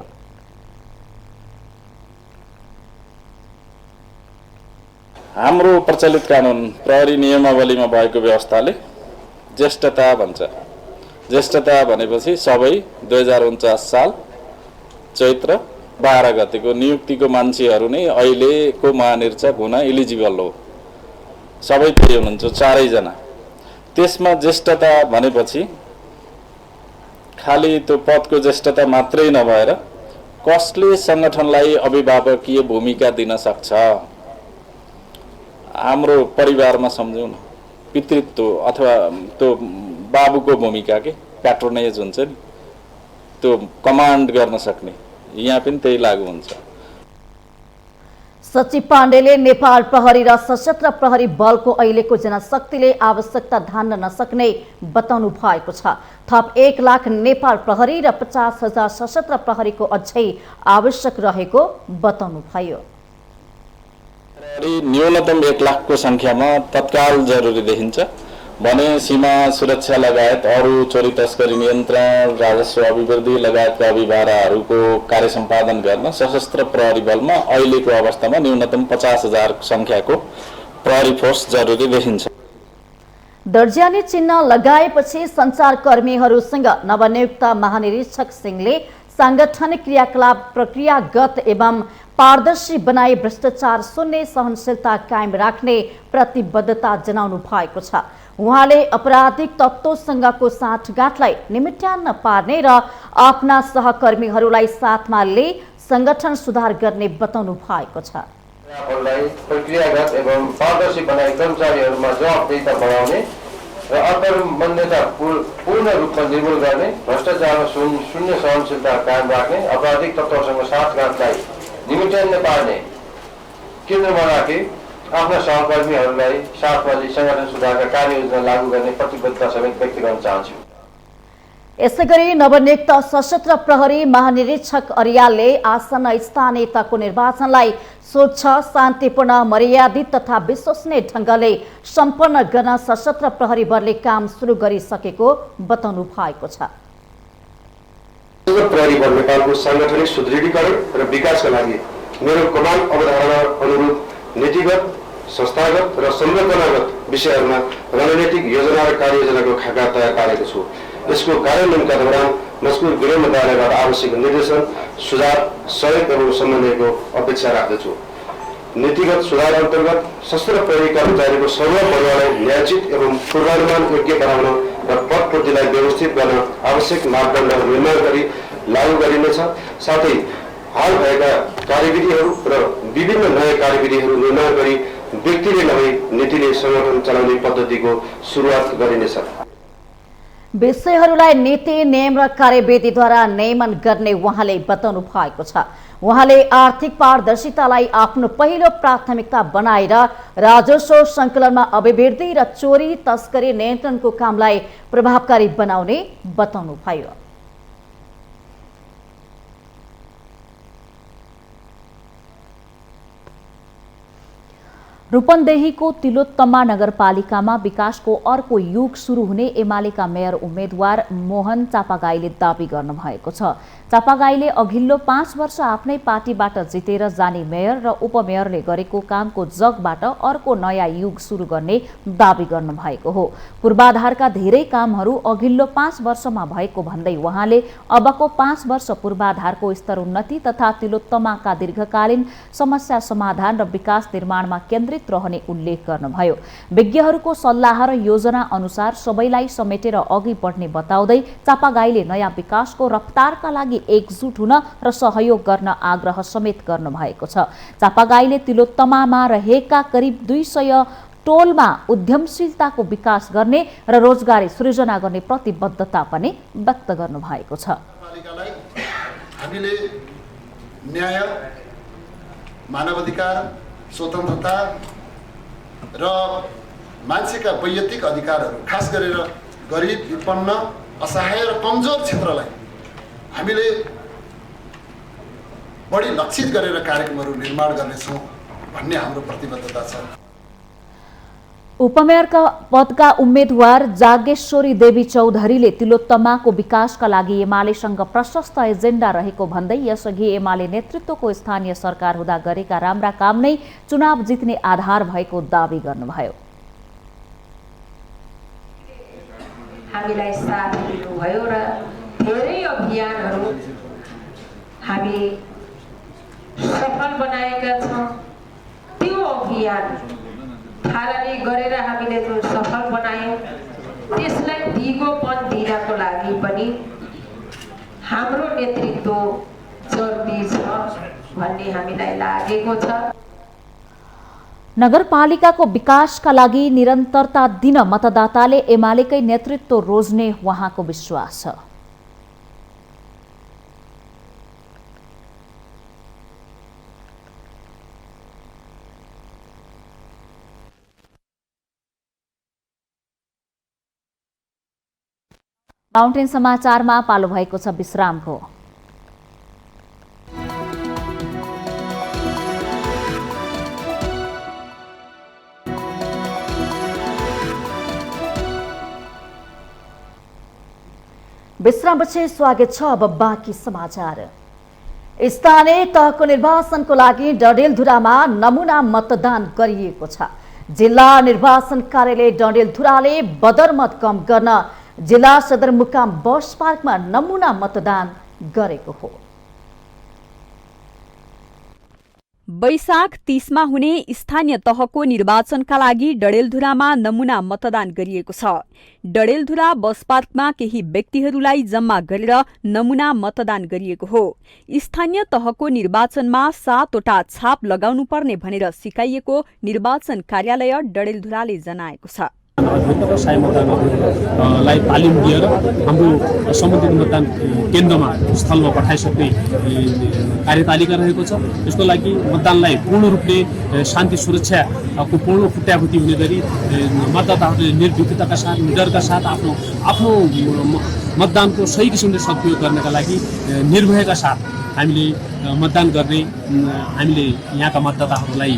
Speaker 10: हाम्रो प्रचलित कानुन प्रहरी नियमावलीमा भएको व्यवस्थाले ज्येष्ठता भन्छ। ज्येष्ठता भनेपछि सबै 2049 साल चैत्र 12 गतेको नियुक्तिको मान्छेहरू नै अहिलेको महानिरीक्षक हुन इलिजिबल हो। सबै हुनुहुन्छ 4 जना। त्यसमा ज्येष्ठता भनेपछि खालि त्यो पदको ज्येष्ठता मात्रै नभएर कसले सङ्गठनलाई अभिभावकीय भूमिका दिन सक्छ। हाम्रो परिवारमा सम्झौँ न, पितृत्व अथवा त्यो बाबुको भूमिका के प्याट्रोनेज हुन्छ नि, त्यो कमान्ड गर्न सक्ने, यहाँ पनि त्यही लागू हुन्छ।
Speaker 2: सचिव पाण्डेले नेपाल प्रहरी र सशस्त्र प्रहरी बलको अहिलेको जनशक्तिले आवश्यकता धान्न नसक्ने बताउनु भएको छ। थप 1 लाख नेपाल प्रहरी र 50,000 सशस्त्र प्रहरीको अझै आवश्यक रहेको बताउनु भयो।
Speaker 10: न्यूनतम 1 लाखको संख्यामा तत्काल जरुरी देखिन्छ भने सीमा सुरक्षा लगायत अरू चोरी तस्करी नियन्त्रण, राजस्व अभिवृद्धि लगायतका अभिभाराहरूको कार्य सम्पादन गर्न सशस्त्र प्रहरी बलमा अहिलेको अवस्थामा न्यूनतम 50,000 संख्याको प्रहरी फोर्स जरुरी देखिन्छ।
Speaker 2: दर्जानी चिन्ह लगाएपछि सञ्चारकर्मीहरूसँग नवनियुक्त महानिरीक्षक सिंहले सांगठनिक क्रियाकलाप प्रक्रियागत एवं पारदर्शी बनाई भ्रष्टाचार शून्य सहनशीलता कायम राख्ने प्रतिबद्धता जनाउनु भएको छ। उहाँले आपराधिक तत्त्वसँगको साँठगाँठलाई निमिट्यान्न पार्ने र आफ्ना सहकर्मीहरूलाई साथमा लिई संगठन सुधार गर्ने बताउनु भएको छ।
Speaker 11: प्रक्रियागत एवं पारदर्शी बनाई कर्मचारीहरूमा जवाबदेहिता बढाउने र अकर्मण्यता पूर्ण रूपमा निर्मूल गर्ने, भ्रष्टाचारमा शून्य सहनशीलता कायम राख्ने, आपराधिक तत्त्वसँग साँठगाँठलाई निमिट्यान्न पार्ने केन्द्रमा राखी आफ्ना सहकर्मीहरूलाई साथमा लिई संगठन सुधारका कार्ययोजना लागू गर्ने प्रतिबद्धता समेत व्यक्त गर्न चाहन्छु।
Speaker 2: यसैगरी नवनियुक्त सशस्त्र प्रहरी महानिरीक्षक अर्यालले आसन्न स्थानीय तहको निर्वाचनलाई स्वच्छ, शान्तिपूर्ण, मर्यादित तथा विश्वसनीय ढङ्गले सम्पन्न गर्न सशस्त्र प्रहरी बलले काम सुरु गरिसकेको बताउनु भएको छ।
Speaker 11: सशस्त्र प्रहरी बल नेपालको सांगठनिक सुदृढीकरण र विकासका लागि मेरो कमान्ड अवधारणा अनुरूप नीतिगत, संस्थागत र संरचनागत विषयहरूमा रणनीतिक योजना र कार्ययोजनाको खाका तयार पारेको छु। यसको कार्यान्वयनका दौरान मजकुर गृह मन्त्रालयबाट आवश्यक निर्देशन, सुधार, सहयोग एवं समन्वयको अपेक्षा राख्दछु। नीतिगत सुधार अन्तर्गत सशस्त्र प्रहरी कर्मचारीको सर्व परिवारलाई न्यायोचित एवं पूर्वानुमान योग्य बनाउन र पद पूर्तिलाई व्यवस्थित गर्न आवश्यक मापदण्डहरू निर्माण गरी लागू गरिनेछ। साथै हाल भएका कार्यविधिहरू र विभिन्न नयाँ कार्यविधिहरू निर्माण गरी व्यक्तिले नभई नीतिले संगठन चलाउने पद्धतिको सुरुवात गरिनेछ।
Speaker 2: विषयहरूलाई नीति, नियम र कार्यविधिद्वारा नियमन गर्ने उहाँले बताउनु भएको छ। उहाँले आर्थिक पारदर्शितालाई आफ्नो पहिलो प्राथमिकता बनाएर राजस्व सङ्कलनमा अभिवृद्धि र चोरी तस्करी नियन्त्रणको कामलाई प्रभावकारी बनाउने बताउनु भयो।
Speaker 1: रूपन्देहीको तिलोत्तमा नगरपालिकामा विकासको अर्को युग सुरु हुने एमालेका मेयर उम्मेद्वार मोहन चापागाईले दावी गर्नुभएको छ। चापागाईले अघिल्लो 5 वर्ष आफ्नै पार्टीबाट जितेर जाने मेयर र उपमेयरले गरेको कामको जगबाट अर्को नयाँ युग सुरु गर्ने दावी गर्नुभएको हो। पूर्वाधारका धेरै कामहरू अघिल्लो 5 वर्षमा भएको भन्दै उहाँले अबको 5 वर्ष पूर्वाधारको स्तरोन्नति तथा तिलोत्तमाका दीर्घकालीन समस्या समाधान र विकास निर्माणमा केन्द्रित रहने उल्लेख गर्नुभयो। विज्ञहरूको सल्लाह र योजना अनुसार सबैलाई समेटेर अघि बढ्ने बताउँदै चापागाईले नयाँ विकासको रफ्तारका लागि एकजुट हुन र सहयोग गर्न आग्रह समेत गर्नुभएको छ। चापागाईले तिलोत्तमामा रहेका करिब 200 टोलमा उद्यमशीलताको विकास गर्ने र रोजगारी सृजना गर्ने प्रतिबद्धता पनि व्यक्त गर्नुभएको छ।
Speaker 9: हामीले न्याय, मानवाधिकार, स्वतन्त्रता र मान्छेका वैयक्तिक अधिकारहरू, खास गरेर गरिब, विपन्न, असहाय र कमजोर क्षेत्रलाई हामीले बढी लक्षित गरेर कार्यक्रमहरू निर्माण गर्नेछौँ भन्ने हाम्रो प्रतिबद्धता छ।
Speaker 1: उपमेयरका पदका उम्मेद्वार जागेश्वरी देवी चौधरीले तिलोत्तमाको विकासका लागि एमालेसँग प्रशस्त एजेन्डा रहेको भन्दै यसअघि एमाले नेतृत्वको स्थानीय सरकार हुँदा गरेका राम्रा काम नै चुनाव जित्ने आधार भएको दावी गर्नुभयो।
Speaker 12: हामीलाई साथ दिनुभयो र धेरै अभियानहरू हामी सफल बनाएका छौँ। त्यो अभियान थालनी गरेर हामीले जुन सफल बनायौँ त्यसलाई दिगोपन दिनको लागि पनि हाम्रो नेतृत्व चल्ती छ भन्ने हामीलाई लागेको छ।
Speaker 2: नगरपालिकाको विकासका लागि निरन्तरता दिन मतदाताले एमालेकै नेतृत्व रोज्ने उहाँको विश्वास छ। माउन्टेन समाचारमा पालो भएको छ विश्रामको। विश्रामपछि स्वागत छ। अब बाँकी समाचार। स्थानीय तहको निर्वाचनको लागि डडेलधुरामा नमुना मतदान गरिएको छ। जिल्ला निर्वाचन कार्यालय डडेलधुराले बदरमत कम गर्न जिल्ला सदरमुकाम बस पार्कमा नमुना मतदान गरेको हो।
Speaker 13: वैशाख 30 मा हुने स्थानीय तहको निर्वाचनका लागि डडेलधुरामा नमुना मतदान गरिएको छ। डडेलधुरा बस पार्कमा केही व्यक्तिहरूलाई जम्मा गरेर नमुना मतदान गरिएको हो। स्थानीय तहको निर्वाचनमा 7 वटा छाप लगाउनुपर्ने भनेर सिकाइएको निर्वाचन कार्यालय डडेलधुराले जनाएको छ।
Speaker 14: व्यवसाय मतदानहरूलाई तालिम दिएर हाम्रो सम्बन्धित मतदान केन्द्रमा स्थलमा पठाइसक्ने कार्यतालिका रहेको छ। यसको लागि मतदानलाई पूर्ण रूपले शान्ति सुरक्षाको पूर्ण फुट्याफुटी हुने गरी मतदाताहरूले निर्भीकताका साथ निडरका साथ आफ्नो मतदानको सही किसिमले सदुपयोग गर्नका लागि निर्भयका साथ हामीले मतदान गर्ने हामीले यहाँका मतदाताहरूलाई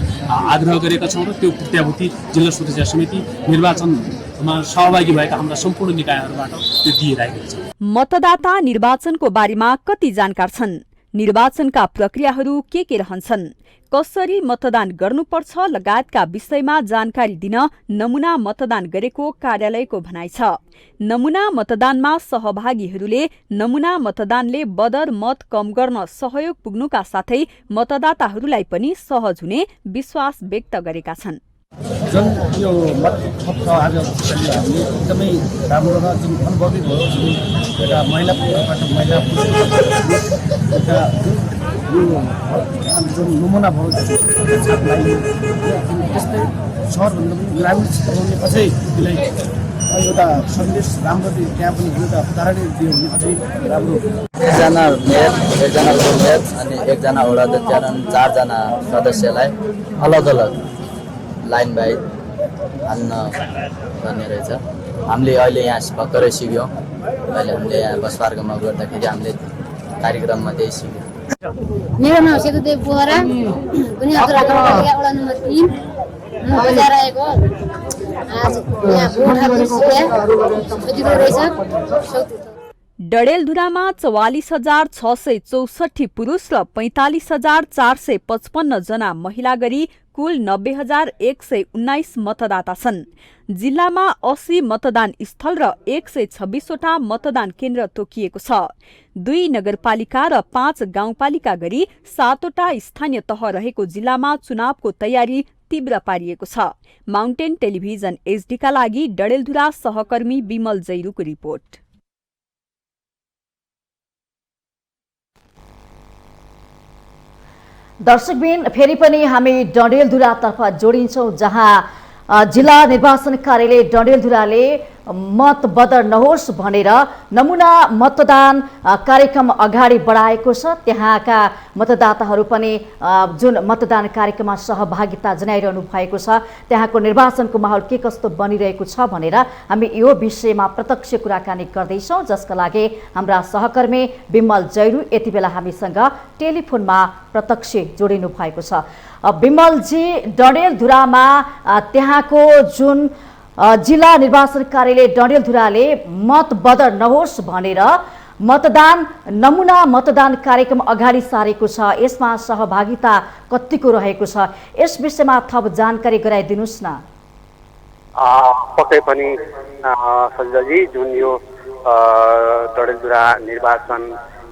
Speaker 14: आग्रह गरेका छौँ र त्यो फुट्याफुटी जिल्ला सुरक्षा समिति निर्वाचनमा सहभागी भएका हाम्रा सम्पूर्ण निकायहरूबाट त्यो दिइरहेको छ।
Speaker 13: मतदाता निर्वाचनको बारेमा कति जानकार छन्? निर्वाचनका प्रक्रियाहरू के रहन्छन्? कसरी मतदान गर्नुपर्छ लगायतका विषयमा जानकारी दिन नमुना मतदान गरेको कार्यालयको भनाइ छ। नमुना मतदानमा सहभागीहरूले नमुना मतदानले बदर मत कम गर्न सहयोग पुग्नुका साथै मतदाताहरूलाई पनि सहज हुने विश्वास व्यक्त गरेका छन्।
Speaker 14: जुन यो मत छ आज हामीले एकदमै राम्रो र जुन अनुभवी भयो एउटा महिला पुरुषबाट महिला एउटा जुन नमुना भयो त्यस्तै सहरभन्दा पनि ग्रामीण क्षेत्रमा अझै त्यसलाई एउटा सन्देश राम्रो त्यहाँ पनि एउटा उदाहरणै दियो भने अझै राम्रो।
Speaker 15: एकजना मेयर, एकजना मेयर अनि एकजना वडा अध्यक्ष 4 जना सदस्यलाई अलग अलग लाइन बाई हान्न पर्ने रहेछ। हामीले अहिले यहाँ भर्खरै सिक्यौँ। अहिले हामीले यहाँ बस पार्कमा गर्दाखेरि हामीले कार्यक्रममा त्यही सिक्यौँ।
Speaker 16: मेरो नाम सेतुदेव बोहरा, कुनै नगरपालिका वडा नम्बर 3 म बजार आएको। आज यहाँ भोटहरु सिक्या रहेछ।
Speaker 13: डडेलधुरामा 44,664 पुरुष र 45,455 जना महिला गरी कुल 90,119 मतदाता छन्। जिल्लामा 80 मतदान स्थल र 126 वटा मतदान केन्द्र तोकिएको छ। 2 नगरपालिका र 5 गाउँपालिका गरी 7 वटा स्थानीय तह रहेको जिल्लामा चुनावको तयारी तीव्र पारिएको छ। माउन्टेन टेलिभिजन एचडीका लागि डडेलधुरा सहकर्मी विमल जैरूको रिपोर्ट।
Speaker 2: दर्शकबिन फेरि पनि हामी डडेलधुरातर्फ जोडिन्छौं, जहाँ जिल्ला निर्वाचन कार्यालय डडेलधुराले मत बदर नहोस् भनेर नमुना मतदान कार्यक्रम अगाडि बढाएको छ। त्यहाँका मतदाताहरू पनि जुन मतदान कार्यक्रममा सहभागिता जनाइरहनु भएको छ, त्यहाँको निर्वाचनको माहौल के कस्तो बनिरहेको छ भनेर हामी यो विषयमा प्रत्यक्ष कुराकानी गर्दैछौँ, जसका लागि हाम्रा सहकर्मी विमल जैरू यति बेला हामीसँग टेलिफोनमा प्रत्यक्ष जोडिनु भएको छ। विमलजी, डडेलधुरामा त्यहाँको जुन जिल्ला निर्वाचन कार्यालय डडेलधुराले मत बदर नहोस् भनेर मतदान नमुना मतदान कार्यक्रम अगाडि सारेको छ, यसमा सहभागिता कतिको रहेको छ, यस विषयमा थप जानकारी गराइदिनुस् न।
Speaker 17: पक्कै पनि सञ्जयजी, जुन यो डडेलधुरा निर्वाचन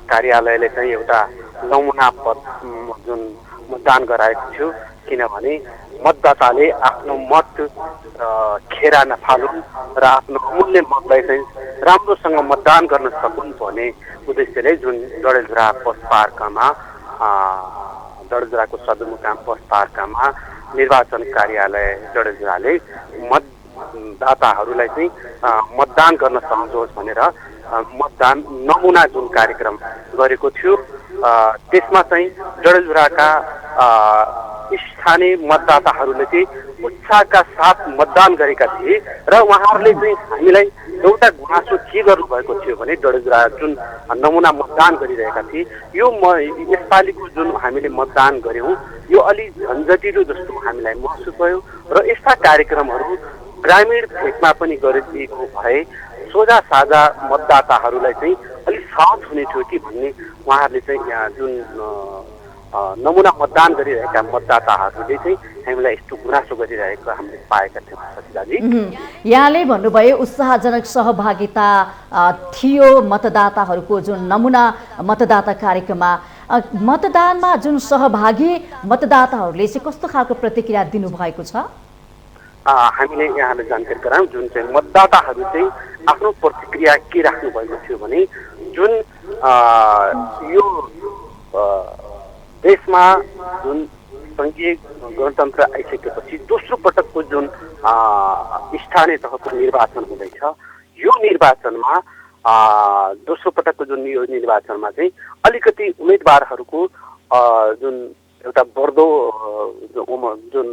Speaker 17: कार्यालयले चाहिँ एउटा नमुना जुन मतदान गराएको थियो, किनभने मतदाताले आफ्नो मत खेरा नफालुन् र आफ्नो अमूल्य मतलाई चाहिँ राम्रोसँग मतदान गर्न सकुन् भन्ने उद्देश्यले जुन डडेलधुरा पोस्ट पार्कमा डडेलधुराको सदरमुकाम पोस्ट पार्कमा निर्वाचन कार्यालय डडेलधुराले मतदाताहरूलाई चाहिँ मतदान गर्न सकोस् भनेर मतदान नमुना जुन कार्यक्रम गरेको थियो त्यसमा चाहिँ डडेलधुराका स्थानीय मतदाताहरूले चाहिँ उत्साहका साथ मतदान गरेका थिए र उहाँहरूले चाहिँ हामीलाई एउटा गुनासो के गर्नुभएको थियो भने डडेलधुरा जुन नमुना मतदान गरिरहेका थिए यो यसपालिको जुन हामीले मतदान गऱ्यौँ यो अलि झन्झटिलो जस्तो हामीलाई महसुस भयो र यस्ता कार्यक्रमहरू ग्रामीण भेगमा पनि गरिदिएको भए सोझा साझा मतदाताहरूलाई चाहिँ अलिक सहज हुने थियो कि भन्ने उहाँहरूले चाहिँ यहाँ जुन नमुना मतदान गरिरहेका मतदाताहरूले चाहिँ हामीलाई यस्तो गुनासो गरिरहेको हामीले पाएका थियौँ सचिदाजी।
Speaker 2: यहाँले भन्नुभयो उत्साहजनक सहभागिता थियो मतदाताहरूको जुन नमुना मतदाता कार्यक्रममा मतदानमा जुन सहभागी मतदाताहरूले चाहिँ कस्तो खालको प्रतिक्रिया दिनुभएको छ?
Speaker 17: हामीले यहाँलाई जानकारी गरायौँ जुन चाहिँ मतदाताहरू चाहिँ आफ्नो प्रतिक्रिया के राख्नु भएको थियो भने जुन यो देशमा जुन सङ्घीय गणतन्त्र आइसकेपछि दोस्रो पटकको जुन स्थानीय तहको निर्वाचन हुँदैछ यो निर्वाचनमा दोस्रो पटकको जुन यो निर्वाचनमा चाहिँ अलिकति उम्मेदवारहरूको जुन एउटा बढ्दो जुन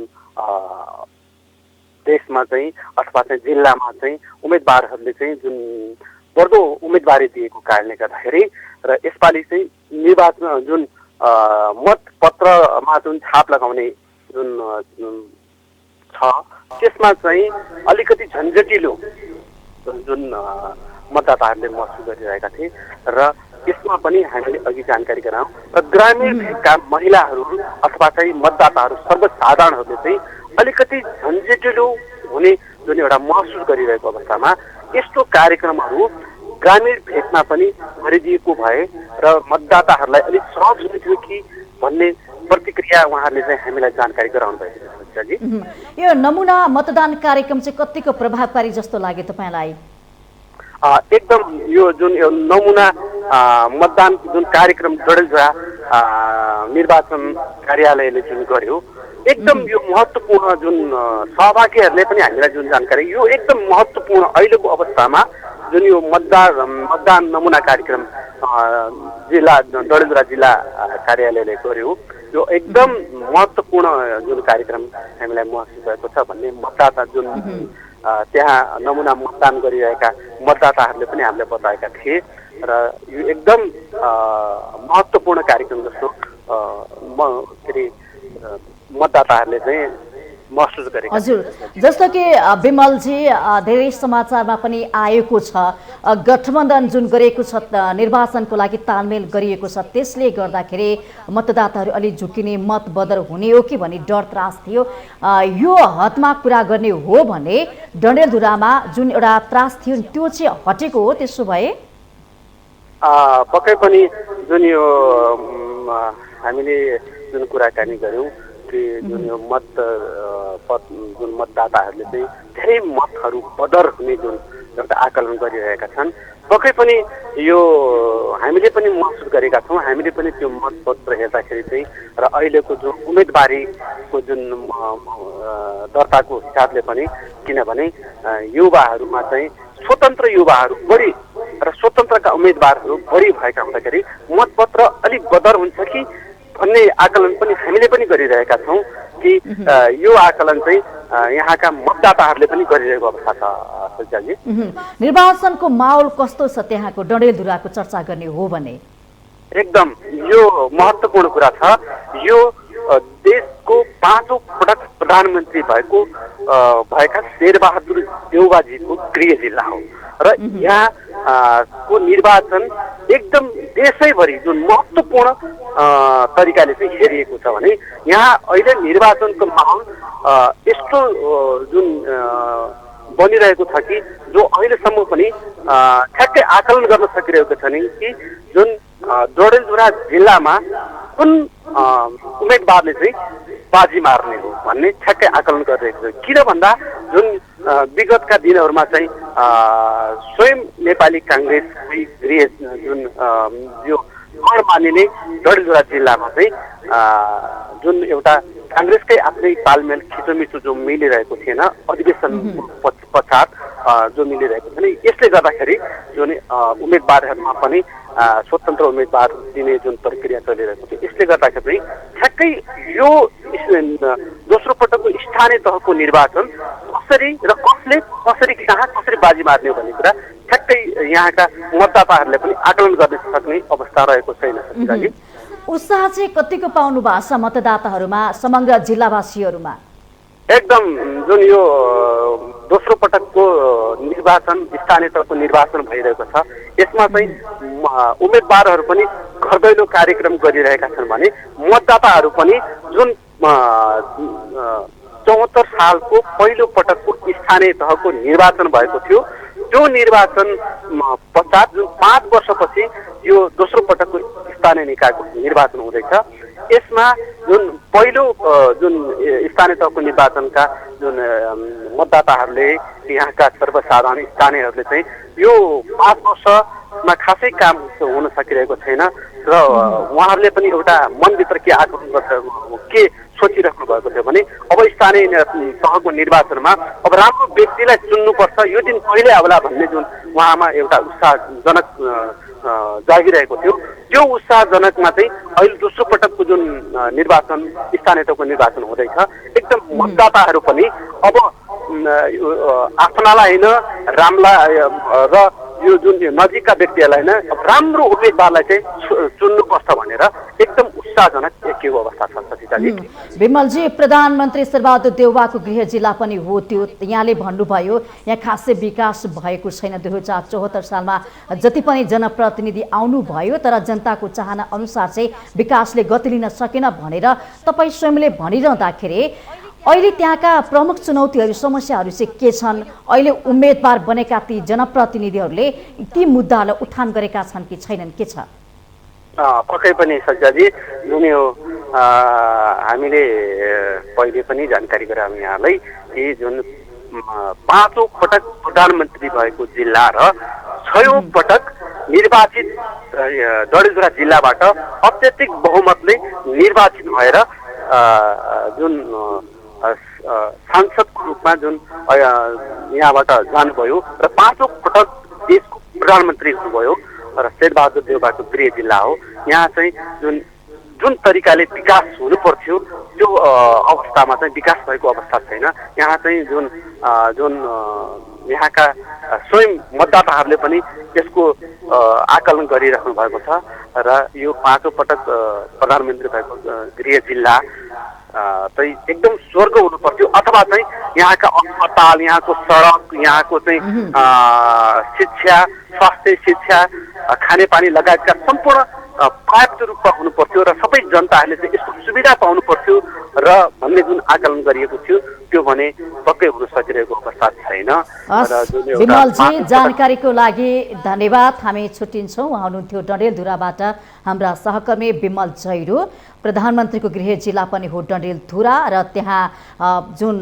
Speaker 17: देशमा चाहिँ अथवा चाहिँ जिल्लामा चाहिँ उम्मेदवारहरूले चाहिँ जुन बढ्दो उम्मेदवारी दिएको कारणले गर्दाखेरि र यसपालि चाहिँ निर्वाचन जुन मतपत्रमा जुन छाप लगाउने जुन छ त्यसमा चाहिँ अलिकति झन्झटिलो जुन मतदाताहरूले महसुस गरिरहेका थिए र यसमा पनि हामीले अघि जानकारी गरायौँ र ग्रामीण भेगका महिलाहरू अथवा चाहिँ मतदाताहरू सर्वसाधारणहरूले चाहिँ अलिकति झन्झटिलो हुने जुन एउटा महसुस गरिरहेको अवस्थामा यस्तो कार्यक्रमहरू ग्रामीण भेगमा पनि गरिदिएको भए र मतदाताहरूलाई अलिक सहज हुने थियो कि भन्ने प्रतिक्रिया उहाँहरूले चाहिँ हामीलाई जानकारी गराउनु भएको छ जी।
Speaker 2: यो नमुना मतदान कार्यक्रम चाहिँ कतिको प्रभावकारी जस्तो लाग्यो तपाईँलाई?
Speaker 17: एकदम यो जुन यो नमुना मतदान जुन कार्यक्रम डडेलधुरा निर्वाचन कार्यालयले जुन गर्यो एकदम यो महत्त्वपूर्ण जुन सहभागीहरूले पनि हामीलाई जुन जानकारी यो एकदम महत्त्वपूर्ण अहिलेको अवस्थामा जुन यो मतदान नमुना कार्यक्रम जिल्ला डडेलधुरा जिल्ला कार्यालयले गर्यो यो एकदम महत्त्वपूर्ण जुन कार्यक्रम हामीलाई महसुस भएको छ भन्ने मतदाता जुन त्यहाँ नमुना मतदान गरिरहेका मतदाताहरूले पनि हामीले बताएका थिए र यो एकदम महत्त्वपूर्ण कार्यक्रम जस्तो मतदाताहरूले चाहिँ महसुस गरेका।
Speaker 2: हजुर, जस्तो कि विमलजी धेरै समाचारमा पनि आएको छ गठबन्धन जुन गरेको छ निर्वाचनको लागि तालमेल गरिएको छ त्यसले गर्दाखेरि मतदाताहरू अलि झुकिने मत बदर हुने हो कि भन्ने डर त्रास थियो। यो हदमा कुरा गर्ने हो भने डडेलधुरामा जुन एउटा त्रास थियो त्यो चाहिँ हटेको हो त्यसो भए?
Speaker 17: पक्कै पनि जुन यो हामीले जुन कुराकानी गऱ्यौँ जुन यो जुन मतदाताहरूले चाहिँ धेरै मतहरू बदर हुने जुन एउटा आकलन गरिरहेका छन् पक्कै पनि यो हामीले पनि महसुस गरेका छौँ। हामीले पनि त्यो मतपत्र हेर्दाखेरि चाहिँ र अहिलेको जुन उम्मेदवारीको जुन दर्ताको हिसाबले पनि किनभने युवाहरूमा चाहिँ स्वतन्त्र युवाहरू बढी र स्वतन्त्रका उम्मेदवारहरू बढी भएका हुँदाखेरि मतपत्र अलिक बदर हुन्छ कि भन्ने आकलन पनि हामीले पनि गरिरहेका छौँ कि यो आकलन चाहिँ यहाँका मतदाताहरूले पनि गरिरहेको अवस्था छ सुजाजी।
Speaker 2: निर्वाचनको माहौल कस्तो छ त्यहाँको डडेलधुराको चर्चा गर्ने हो भने?
Speaker 17: एकदम यो महत्त्वपूर्ण कुरा छ। यो देशको 5औं पटक प्रधानमन्त्री भएका शेरबहादुर देउवाजीको गृह जिल्ला हो र यहाँ को निर्वाचन एकदम देशैभरि जुन महत्त्वपूर्ण तरिकाले चाहिँ हेरिएको छ भने यहाँ अहिले निर्वाचनको माहौल यस्तो जुन बनिरहेको छ कि जो अहिलेसम्म पनि ठ्याक्कै आकलन गर्न सकिरहेको छैन कि जुन डडेलधुरा जिल्लामा कुन उम्मेदवारले चाहिँ बाजी मार्ने हो भन्ने ठ्याक्कै आकलन गरिरहेको छ। किन भन्दा जुन विगतका दिनहरूमा चाहिँ स्वयं नेपाली काङ्ग्रेस गृह जुन यो गढ मानिने डडेलधुरा जिल्लामा चाहिँ जुन एउटा काङ्ग्रेसकै आफ्नै तालमेल खिचोमिचो जो मिलिरहेको थिएन अधिवेशन पश्चात जो मिलिरहेको थियो नि यसले गर्दाखेरि जुन उम्मेदवारहरूमा पनि स्वतन्त्र उम्मेदवार दिने जुन प्रक्रिया चलिरहेको थियो यसले गर्दाखेरि ठ्याक्कै यो दोस्रो पटकको स्थानीय तहको निर्वाचन कसरी र कसरी कहाँ कसरी बाजी मार्ने भन्ने कुरा ठ्याक्कै यहाँका मतदाताहरूले पनि आकलन गर्न सक्ने अवस्था रहेको छैन सचिराजी।
Speaker 2: उत्साह चाहिँ कतिको पाउनु भएको छ मतदाताहरूमा समग्र जिल्लावासीहरूमा?
Speaker 17: एकदम जुन यो दोस्रो पटकको निर्वाचन स्थानीय तहको निर्वाचन भइरहेको छ यसमा चाहिँ उम्मेदवारहरू पनि घर दैलो कार्यक्रम गरिरहेका छन् भने मतदाताहरू पनि जुन 74 सालको पहिलो पटकको स्थानीय तहको निर्वाचन भएको थियो त्यो निर्वाचन पश्चात जुन 5 वर्षपछि यो दोस्रो पटकको स्थानीय निकायको निर्वाचन हुँदैछ यसमा जुन पहिलो जुन स्थानीय तहको निर्वाचनका जुन मतदाताहरूले यहाँका सर्वसाधारण स्थानीयहरूले चाहिँ यो 5 वर्षमा खासै काम हुन सकिरहेको छैन र उहाँहरूले पनि एउटा मनभित्र के आकलन गर्छ के सोचिराख्नु भएको थियो भने अब स्थानीय तहको निर्वाचनमा अब राम्रो व्यक्तिलाई चुन्नुपर्छ यो दिन कहिले आउला भन्ने जुन उहाँमा एउटा उत्साहजनक जागिरहेको थियो त्यो उत्साहजनकमा चाहिँ अहिले दोस्रो पटकको जुन निर्वाचन स्थानीय तहको निर्वाचन हुँदैछ एकदम मतदाताहरू पनि अब आफ्नालाई होइन रामलाई र यो जुन नजिकका व्यक्तिहरूलाई नै राम्रो उम्मेदवारलाई चाहिँ चुन्नुपर्छ भनेर एकदम उत्साहजनक एक अवस्था छ सचिताजी।
Speaker 2: विमलजी, प्रधानमन्त्री शेरबहादुर देउवाको गृह जिल्ला पनि हो त्यो यहाँले भन्नुभयो यहाँ खासै विकास भएको छैन। 2074 सालमा जति पनि जनप्रतिनिधि आउनुभयो तर जनताको चाहना अनुसार चाहिँ विकासले गति लिन सकेन भनेर तपाईँ स्वयंले भनिरहँदाखेरि अहिले त्यहाँका प्रमुख चुनौतीहरू समस्याहरू चाहिँ के छन्? अहिले उम्मेदवार बनेका ती जनप्रतिनिधिहरूले ती मुद्दालाई उठान गरेका छन् कि छैनन्, के छ?
Speaker 17: पक्कै पनि सज्जाजी जुन यो हामीले पहिले पनि जानकारी गरायौँ यहाँलाई कि जुन 5औं पटक प्रधानमन्त्री भएको जिल्ला र 6औं पटक निर्वाचित डडेलधुरा जिल्लाबाट अत्यधिक बहुमतले निर्वाचित भएर जुन सांसदको रूपमा जुन यहाँबाट जानुभयो र 5औं पटक देशको प्रधानमन्त्री हुनुभयो र शेरबहादुर देउवाको गृह जिल्ला हो। यहाँ चाहिँ जुन तरिकाले विकास हुनुपर्थ्यो त्यो अवस्थामा चाहिँ विकास भएको अवस्था छैन। यहाँ चाहिँ जुन यहाँका स्वयं मतदाताहरूले पनि यसको आकलन गरिराख्नु भएको छ र यो 5औं पटक प्रधानमन्त्री भएको गृह जिल्ला चाहिँ एकदम स्वर्ग हुनुपर्थ्यो अथवा चाहिँ यहाँका अस्पताल यहाँको सडक यहाँको चाहिँ शिक्षा स्वास्थ्य शिक्षा खानेपानी लगायतका सम्पूर्ण पर्याप्त रूपमा हुनुपर्थ्यो र सबै जनताहरूले चाहिँ यसको सुविधा पाउनु पर्थ्यो र भन्ने जुन आकलन गरिएको थियो त्यो भने पक्कै हुन सकिरहेको अवस्था छैन।
Speaker 2: विमलजी, जानकारीको लागि धन्यवाद। हामी छुट्टिन्छौँ। उहाँ हुनुहुन्थ्यो डडेलधुराबाट हाम्रा सहकर्मी विमल जैरू। प्रधानमन्त्रीको गृह जिल्ला पनि हो डडेलधुरा र त्यहाँ जुन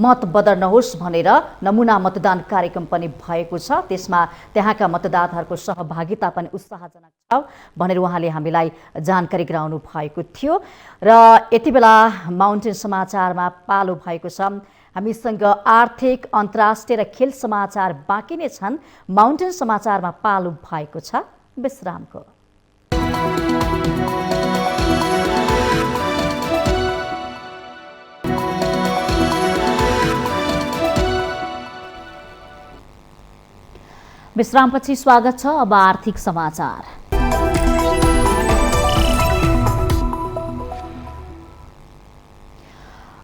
Speaker 2: मत बदर नहोस् भनेर नमुना मतदान कार्यक्रम पनि भएको छ त्यसमा त्यहाँका मतदाताहरूको सहभागिता पनि उत्साहजनक छ भनेर उहाँले हामीलाई जानकारी गराउनु भएको थियो। र यति बेला माउन्टेन समाचारमा पालो भएको छ। हामीसँग आर्थिक अन्तर्राष्ट्रिय र खेल समाचार बाँकी नै छन्। माउन्टेन समाचारमा पालो भएको छ विश्रामको। विश्रामपछि स्वागत छ। अब आर्थिक समाचार।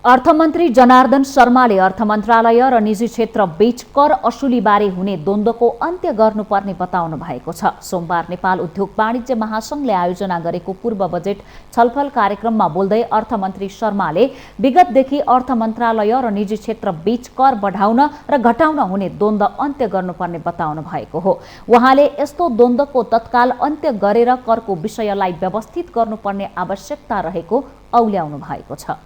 Speaker 2: अर्थमन्त्री जनार्दन शर्माले अर्थ मन्त्रालय र निजी क्षेत्र बीच कर असुलीबारे हुने द्वन्द्वको अन्त्य गर्नुपर्ने बताउनु भएको छ। सोमबार नेपाल उद्योग वाणिज्य महासंघले आयोजना गरेको पूर्व बजेट छलफल कार्यक्रममा बोल्दै अर्थमन्त्री शर्माले विगतदेखि अर्थ मन्त्रालय र निजी क्षेत्र बीच कर बढाउन र घटाउन हुने द्वन्द्व अन्त्य गर्नुपर्ने बताउनु भएको हो। उहाँले यस्तो द्वन्द्वको तत्काल अन्त्य गरेर करको विषयलाई व्यवस्थित गर्नुपर्ने आवश्यकता रहेको औल्याउनु भएको छ।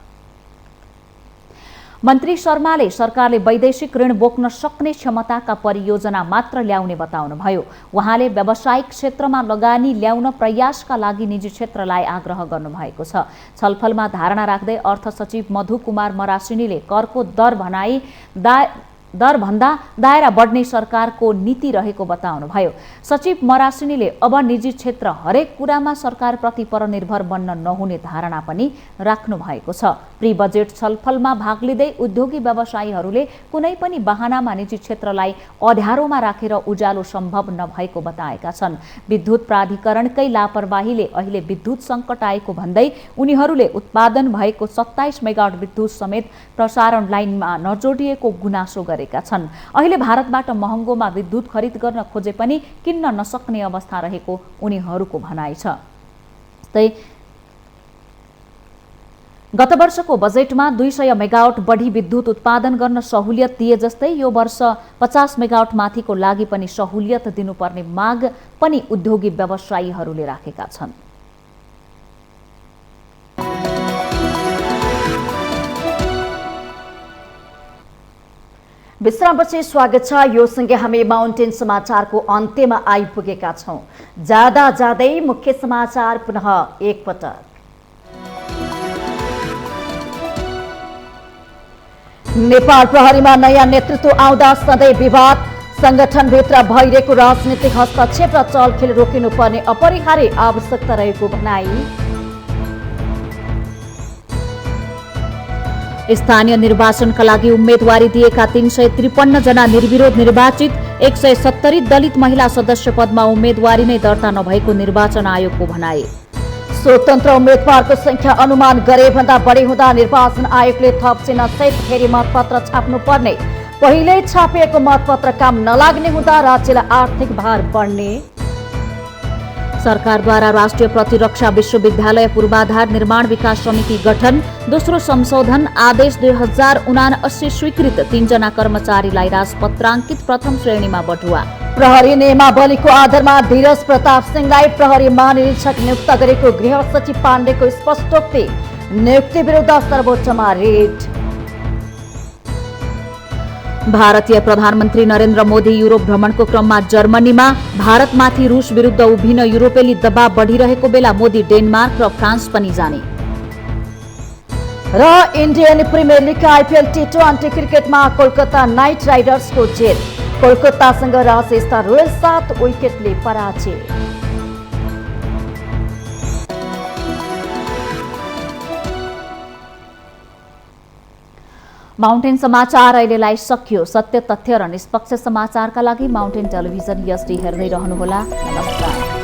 Speaker 2: मन्त्री शर्माले सरकारले वैदेशिक ऋण बोक्न सक्ने क्षमताका परियोजना मात्र ल्याउने बताउनुभयो। उहाँले व्यावसायिक क्षेत्रमा लगानी ल्याउन प्रयासका लागि निजी क्षेत्रलाई आग्रह गर्नुभएको छ। छलफलमा धारणा राख्दै अर्थ सचिव मधु कुमार मरासिनीले करको दरभन्दा दायरा बढ्ने सरकारको नीति रहेको बताउनुभयो। सचिव मरासिनीले अब निजी क्षेत्र हरेक कुरामा सरकारप्रति परनिर्भर बन्न नहुने धारणा पनि राख्नु भएको छ। प्री बजेट छलफलमा भाग लिँदै उद्योगी व्यवसायीहरूले कुनै पनि बहानामा निजी क्षेत्रलाई अँध्यारोमा राखेर उज्यालो सम्भव नभएको बताएका छन्। विद्युत प्राधिकरणकै लापरवाहीले अहिले विद्युत सङ्कट आएको भन्दै उनीहरूले उत्पादन भएको 27 मेगावाट विद्युत समेत प्रसारण लाइनमा नजोडिएको गुनासो गरेका छन्। अहिले भारतबाट महँगोमा विद्युत खरिद गर्न खोजे पनि किन्न नसक्ने अवस्था रहेको उनीहरूको भनाइ छ। गत वर्षको बजेटमा 200 मेगावाट बढी विद्युत उत्पादन गर्न सहुलियत दिए जस्तै यो वर्ष 50 मेगावाट माथिको लागि पनि सहुलियत दिनुपर्ने माग पनि उद्योगी व्यवसायीहरूले राखेका छन्। विश्रामपछि स्वागत छ। यो सँगै हामी माउन्टेन समाचारको अन्त्यमा आइपुगेका छौं। जाँदा जाँदै मुख्य समाचार पुनः एकपटक। नेपाल प्रहरीमा नयाँ नेतृत्व आउँदा सधैँ विवाद, संगठनभित्र भइरहेको राजनीतिक हस्तक्षेप र चलखेल रोकिनुपर्ने अपरिहार्य आवश्यकता रहेको भनाई। स्थानीय निर्वाचनका लागि उम्मेदवारी दिएका 353 जना निर्विरोध निर्वाचित, 170 दलित महिला सदस्य पदमा उम्मेदवारी नै दर्ता नभएको निर्वाचन आयोगको भनाई। स्वतन्त्र उम्मेदवारको संख्या अनुमान गरे भन्दा बढी हुँदा निर्वाचन आयोगले थप चिन्हसहित फेरि मतपत्र छाप्नुपर्ने, पहिल्यै छापिएको मतपत्र काम नलाग्ने हुँदा राज्यलाई आर्थिक भार बढ्ने। सरकारद्वारा राष्ट्रिय प्रतिरक्षा विश्वविद्यालय पूर्वाधार निर्माण विकास समिति गठन, दोस्रो संशोधन आदेश 2079 स्वीकृत, 3 जना कर्मचारीलाई राजपत्राङ्कित प्रथम श्रेणीमा बटुवा। प्रहरी नियमावलीको आधारमा धीरज प्रताप सिंहलाई प्रहरी महानिरीक्षक नियुक्त गरेको गृह सचिव पाण्डेको स्पष्टोक्ति, नियुक्ति विरुद्ध सर्वोच्चमा रिट। भारतीय प्रधानमन्त्री नरेन्द्र मोदी युरोप भ्रमणको क्रममा जर्मनीमा, भारतमाथि रुस विरुद्ध उभिन युरोपेली दबाव बढिरहेको बेला मोदी डेनमार्क र फ्रान्स पनि जाने। र इन्डियन प्रिमियर लिग आइपिएल टी20 क्रिकेटमा कोलकाता नाइट राइडर्सको जित, कोलकातासँग राजस्थान रोयल्स 7 विकेटले पराजय। माउन्टेन समाचार अहिलेलाई सकियो। सत्य, तथ्य र निष्पक्ष समाचारका लागि माउन्टेन टेलिभिजन एचडी हेर्दै रहनुहोला। नमस्कार।